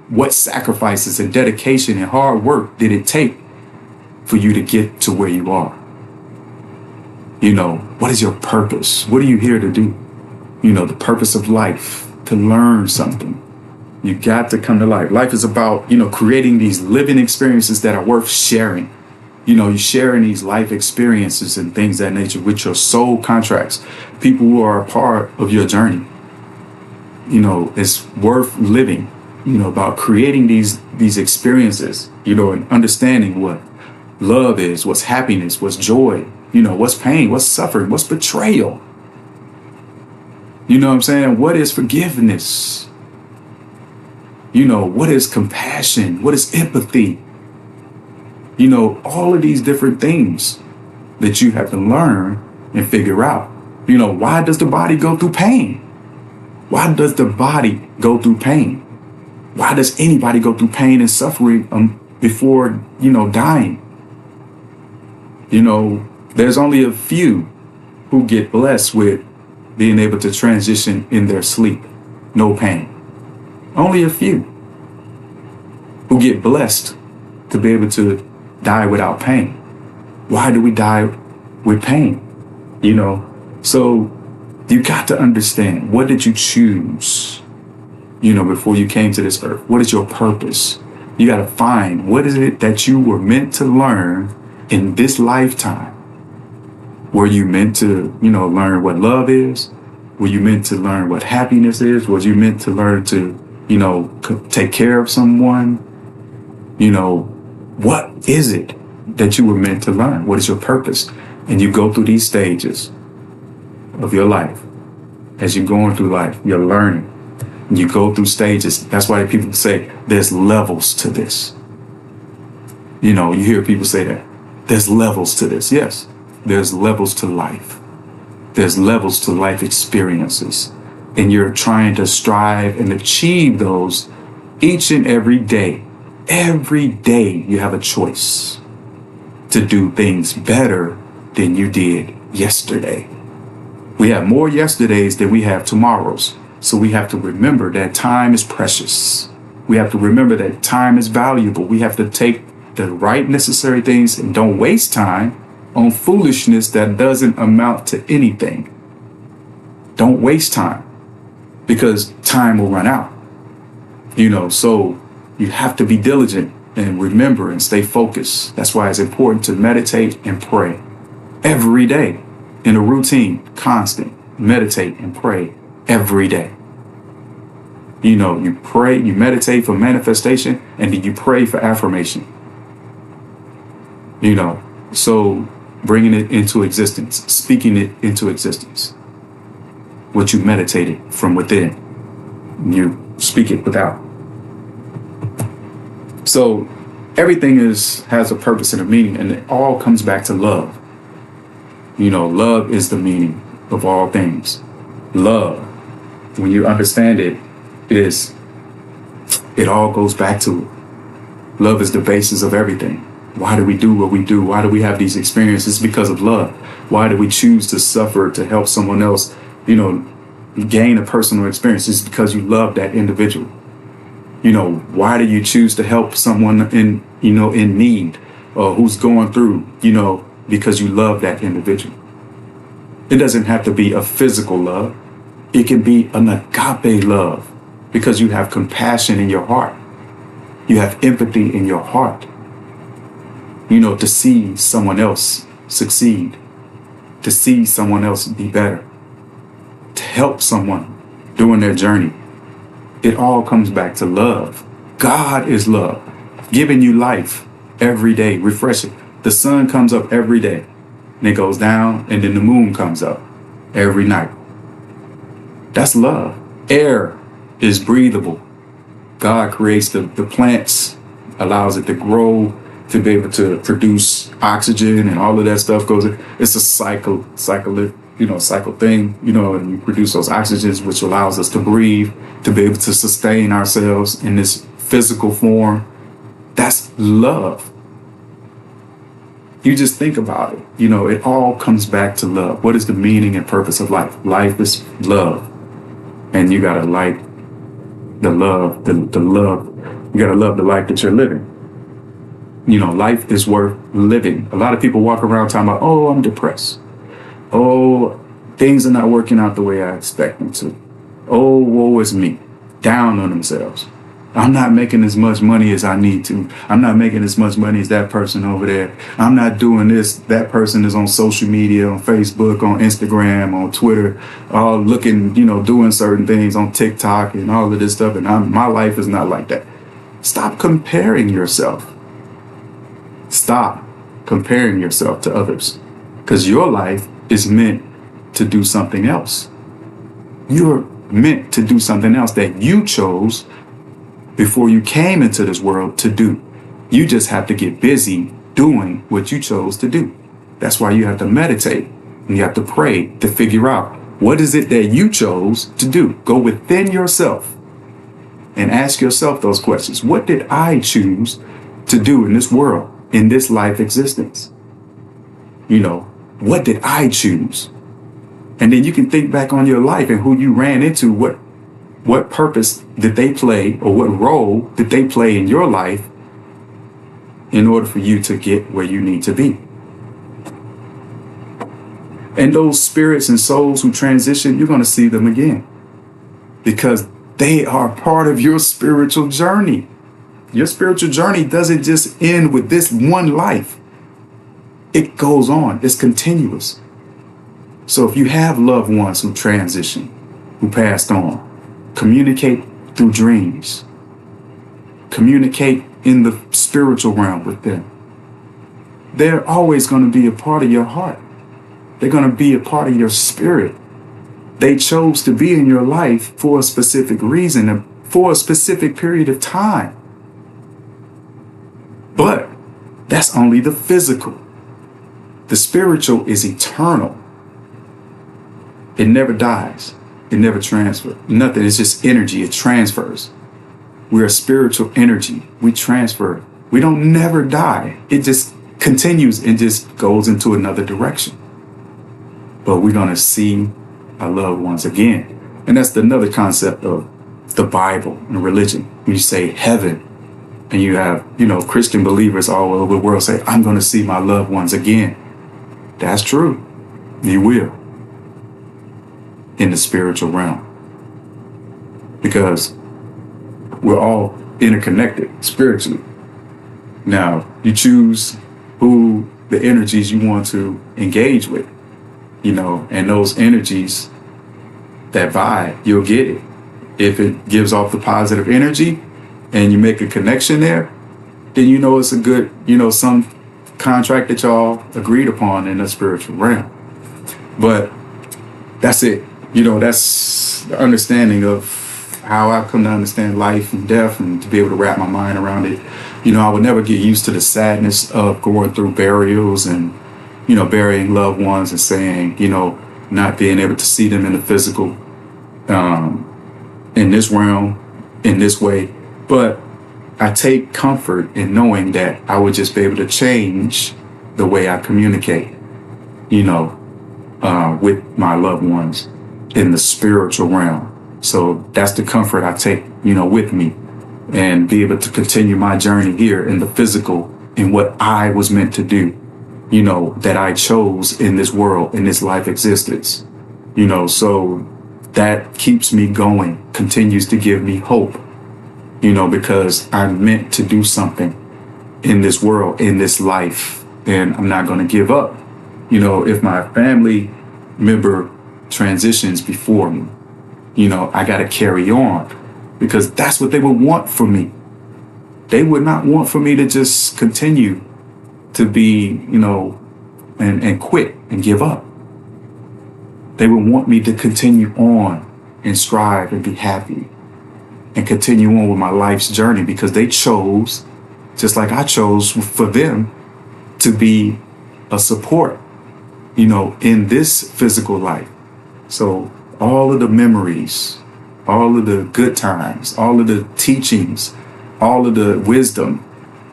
what sacrifices and dedication and hard work did it take for you to get to where you are? What is your purpose? What are you here to do? The purpose of life, to learn something. You got to come to life. Life is about, creating these living experiences that are worth sharing. You're sharing these life experiences and things of that nature with your soul contracts, people who are a part of your journey. It's worth living, about creating these experiences, and understanding what love is, what's happiness, what's joy, what's pain, what's suffering, what's betrayal. You know what I'm saying? What is forgiveness? What is compassion? What is empathy? All of these different things that you have to learn and figure out. Why does the body go through pain? Why does the body go through pain? Why does anybody go through pain and suffering before, dying? There's only a few who get blessed with being able to transition in their sleep. No pain. Only a few who get blessed to be able to die without pain. Why do we die with pain? So you got to understand, what did you choose, before you came to this earth? What is your purpose? You got to find, what is it that you were meant to learn in this lifetime? Were you meant to, learn what love is? Were you meant to learn what happiness is? Was you meant to learn to, take care of someone? What is it that you were meant to learn? What is your purpose? And you go through these stages of your life. As you're going through life, you're learning. You go through stages. That's why people say there's levels to this. You hear people say that. There's levels to this. Yes, there's levels to life. There's levels to life experiences. And you're trying to strive and achieve those each and every day. Every day you have a choice to do things better than you did yesterday. We have more yesterdays than we have tomorrows. So we have to remember that time is precious. We have to remember that time is valuable. We have to take the right necessary things and don't waste time on foolishness that doesn't amount to anything. Don't waste time, because time will run out. So You have to be diligent and remember and stay focused. That's why it's important to meditate and pray every day in a routine, constant. Meditate and pray every day. You pray, you meditate for manifestation, and then you pray for affirmation. So bringing it into existence, speaking it into existence. What you meditated from within, you speak it without. So everything has a purpose and a meaning, and it all comes back to love. Love is the meaning of all things. Love, when you understand it, it all goes back to it. Love is the basis of everything. Why do we do what we do? Why do we have these experiences? Because of love. Why do we choose to suffer to help someone else, gain a personal experience? It's because you love that individual. Why do you choose to help someone in need or who's going through, because you love that individual. It doesn't have to be a physical love. It can be an agape love because you have compassion in your heart. You have empathy in your heart. To see someone else succeed, to see someone else be better, to help someone during their journey. It all comes back to love. God is love, giving you life every day, refreshing. The sun comes up every day, and it goes down, and then the moon comes up every night. That's love. Air is breathable. God creates the plants, allows it to grow, to be able to produce oxygen, and all of that stuff goes in. It's a cycle thing, and you produce those oxygens, which allows us to breathe, to be able to sustain ourselves in this physical form. That's love. You just think about it. It all comes back to love. What is the meaning and purpose of life? Life is love. And you gotta like the love, the love. You gotta love the life that you're living. Life is worth living. A lot of people walk around talking about, oh, I'm depressed. Oh, things are not working out the way I expect them to. Oh, woe is me. Down on themselves. I'm not making as much money as I need to. I'm not making as much money as that person over there. I'm not doing this. That person is on social media, on Facebook, on Instagram, on Twitter, all looking, doing certain things on TikTok and all of this stuff. And my life is not like that. Stop comparing yourself. Stop comparing yourself to others, because your life is meant to do something else. You're meant to do something else that you chose before you came into this world to do. You just have to get busy doing what you chose to do. That's why you have to meditate and you have to pray to figure out what is it that you chose to do. Go within yourself and ask yourself those questions. What did I choose to do in this world, in this life existence? What did I choose? And then you can think back on your life and who you ran into, what purpose did they play, or what role did they play in your life in order for you to get where you need to be. And those spirits and souls who transition, you're going to see them again, because they are part of your spiritual journey. Your spiritual journey doesn't just end with this one life. It goes on. It's continuous. So if you have loved ones who transition, who passed on, communicate through dreams. Communicate in the spiritual realm with them. They're always going to be a part of your heart. They're going to be a part of your spirit. They chose to be in your life for a specific reason and for a specific period of time. But that's only the physical. The spiritual is eternal. It never dies. It never transfers. Nothing. It's just energy. It transfers. We're a spiritual energy. We transfer. We don't never die. It just continues and just goes into another direction. But we're going to see our loved ones again. And that's another concept of the Bible and religion. When you say heaven, and you have, Christian believers all over the world say, I'm going to see my loved ones again. That's true. You will. In the spiritual realm. Because we're all interconnected spiritually. Now, you choose who the energies you want to engage with, and those energies that vibe, you'll get it. If it gives off the positive energy and you make a connection there, then it's a good, some contract that y'all agreed upon in the spiritual realm. But that's it. That's the understanding of how I've come to understand life and death, and to be able to wrap my mind around it. I would never get used to the sadness of going through burials and, burying loved ones and saying, not being able to see them in the physical, in this realm, in this way. But I take comfort in knowing that I would just be able to change the way I communicate, with my loved ones in the spiritual realm. So that's the comfort I take, with me, and be able to continue my journey here in the physical, in what I was meant to do, that I chose in this world, in this life existence, so that keeps me going, continues to give me hope, because I'm meant to do something in this world, in this life, and I'm not going to give up. If my family member transitions before me, I got to carry on, because that's what they would want for me. They would not want for me to just continue to be, and quit and give up. They would want me to continue on and strive and be happy and continue on with my life's journey, because they chose, just like I chose for them, to be a support, in this physical life. So all of the memories, all of the good times, all of the teachings, all of the wisdom,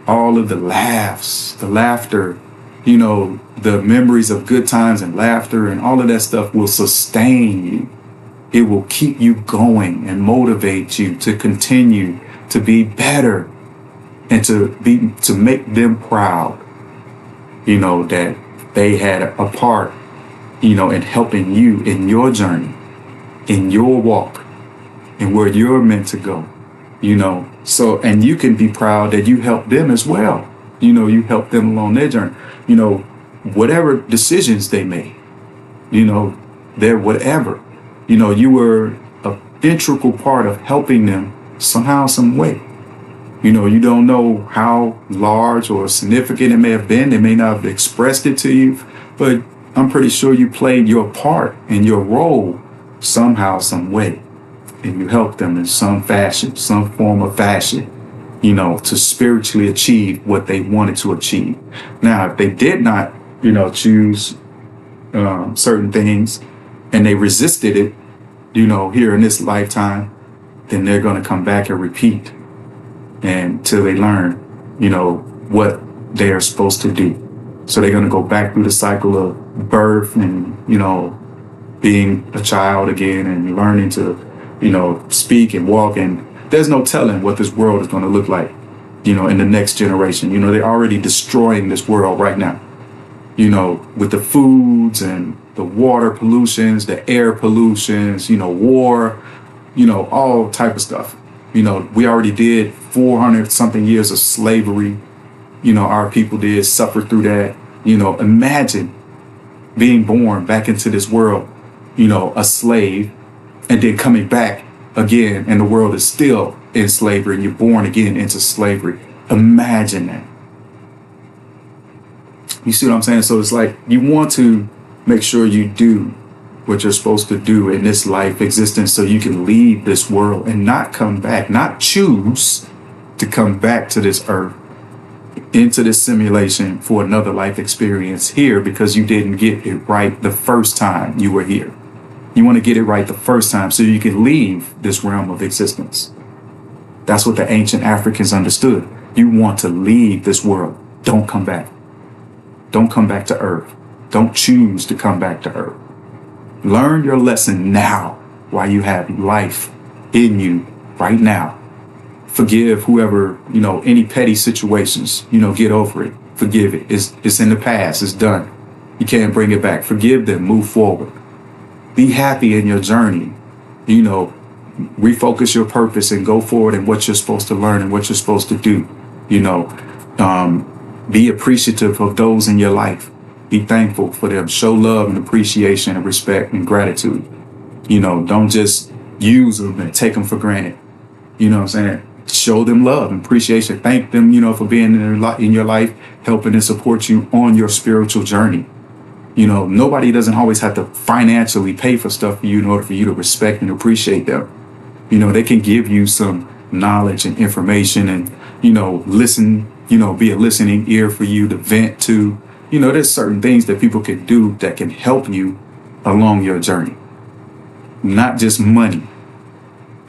all of the laughs, the laughter, the memories of good times and laughter and all of that stuff will sustain you. It will keep you going and motivate you to continue to be better and to make them proud, that they had a part, in helping you in your journey, in your walk, and where you're meant to go, so, and you can be proud that you helped them as well. You helped them along their journey, whatever decisions they made, their whatever, you were an integral part of helping them somehow, some way. You don't know how large or significant it may have been. They may not have expressed it to you, but I'm pretty sure you played your part and your role somehow, some way. And you helped them in some fashion, some form of fashion, to spiritually achieve what they wanted to achieve. Now, if they did not, choose certain things and they resisted it, here in this lifetime, then they're going to come back and repeat until they learn, what they are supposed to do. So they're going to go back through the cycle of birth and, being a child again and learning to, speak and walk. And there's no telling what this world is going to look like, in the next generation. They're already destroying this world right now, with the foods and the water pollutions, the air pollutions, war, all type of stuff. We already did 400 something years of slavery. Our people did suffer through that. Imagine being born back into this world, a slave, and then coming back again, and the world is still in slavery, and you're born again into slavery. Imagine that. You see what I'm saying? So it's like you want to make sure you do what you're supposed to do in this life existence, so you can leave this world and not come back, not choose to come back to this earth, into this simulation for another life experience here, because you didn't get it right the first time you were here. You want to get it right the first time so you can leave this realm of existence. That's what the ancient Africans understood. You want to leave this world. Don't come back. Don't come back to earth. Don't choose to come back to earth. Learn your lesson now while you have life in you right now. Forgive whoever, any petty situations, get over it. Forgive it. It's in the past. It's done. You can't bring it back. Forgive them. Move forward. Be happy in your journey. refocus your purpose and go forward in what you're supposed to learn and what you're supposed to do. You know, be appreciative of those in your life. Be thankful for them. Show love and appreciation and respect and gratitude. You know, don't just use them and take them for granted. You know what I'm saying? Show them love and appreciation. Thank them, you know, for being in your life, helping and support you on your spiritual journey. You know, nobody doesn't always have to financially pay for stuff for you in order for you to respect and appreciate them. You know, they can give you some knowledge and information and, you know, listen, you know, be a listening ear for you to vent to. You know, there's certain things that people can do that can help you along your journey. Not just money.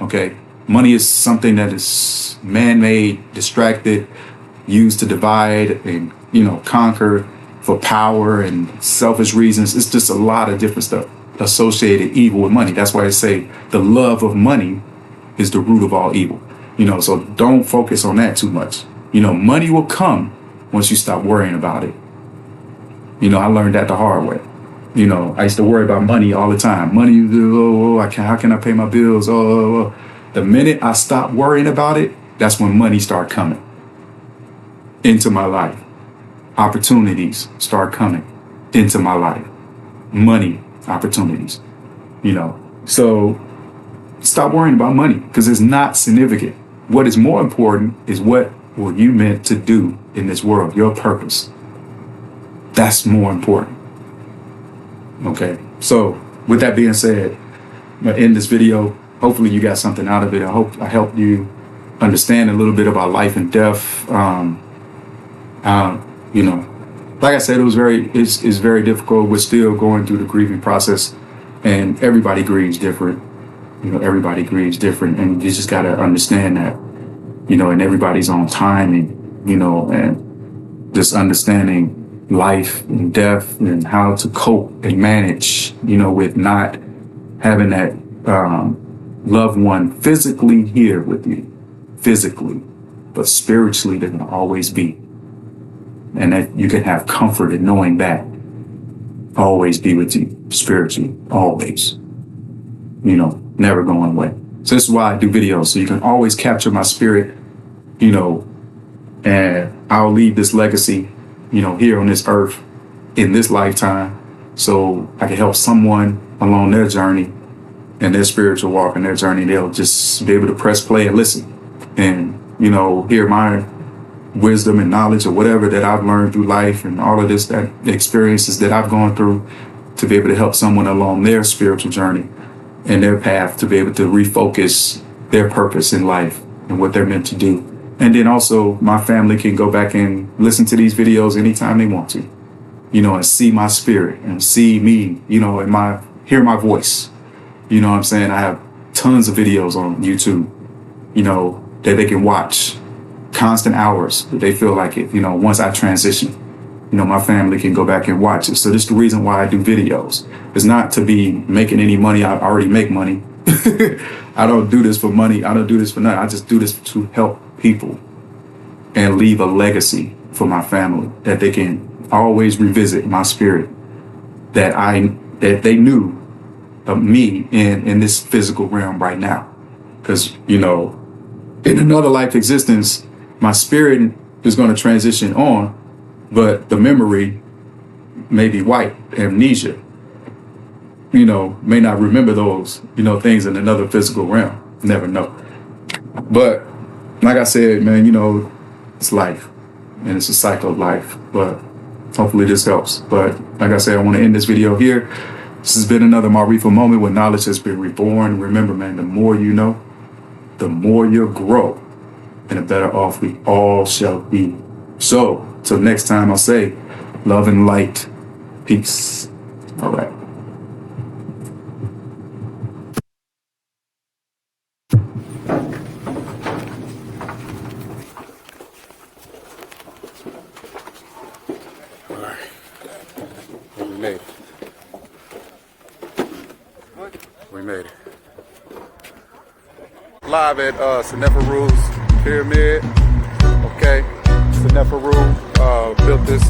Okay. Money is something that is man-made, distracted, used to divide and, you know, conquer for power and selfish reasons. It's just a lot of different stuff associated evil with money. That's why I say the love of money is the root of all evil. You know, so don't focus on that too much. You know, money will come once you stop worrying about it. You know, I learned that the hard way. You know, I used to worry about money all the time. Money, how can I pay my bills? The minute I stopped worrying about it, that's when money started coming into my life. Opportunities start coming into my life. Money, opportunities, you know. So stop worrying about money because it's not significant. What is more important is what were you meant to do in this world, your purpose. That's more important. Okay, so with that being said, I'm gonna end this video. Hopefully you got something out of it. I hope I helped you understand a little bit about life and death. You know, like I said, it's very difficult. We're still going through the grieving process, and everybody grieves different. You know, everybody grieves different, and you just gotta understand that. You know, and everybody's on timing. You know, and just understanding life and death and how to cope and manage. You know, with not having that loved one physically here with you, physically, but spiritually they can always be. And that you can have comfort in knowing that always be with you spiritually, always, you know, never going away. So this is why I do videos, so you can always capture my spirit, you know, and I'll leave this legacy, you know, here on this earth in this lifetime, so I can help someone along their journey and their spiritual walk and their journey. They'll just be able to press play and listen and, you know, hear my wisdom and knowledge or whatever that I've learned through life and all of this, that the experiences that I've gone through, to be able to help someone along their spiritual journey and their path to be able to refocus their purpose in life and what they're meant to do. And then also my family can go back and listen to these videos anytime they want to, you know, and see my spirit and see me, you know, and hear my voice. You know what I'm saying? I have tons of videos on YouTube, you know, that they can watch. Constant hours that they feel like it, you know, once I transition, you know, my family can go back and watch it. So this is the reason why I do videos. It's not to be making any money. I already make money. I don't do this for money. I don't do this for nothing. I just do this to help people and leave a legacy for my family that they can always revisit my spirit that they knew of me in this physical realm right now. Because, you know, in another life existence, my spirit is going to transition on, but the memory may be white, amnesia. You know, may not remember those, you know, things in another physical realm. Never know. But like I said, man, you know, it's life and it's a cycle of life. But hopefully this helps. But like I said, I want to end this video here. This has been another Maarifa moment where knowledge has been reborn. Remember, man, the more you know, the more you'll grow, and the better off we all shall be. So, till next time, I'll say, love and light. Peace. All right. All right. We made it. We made it. Live at Seneferu's Pyramid. Okay, Seneferu built this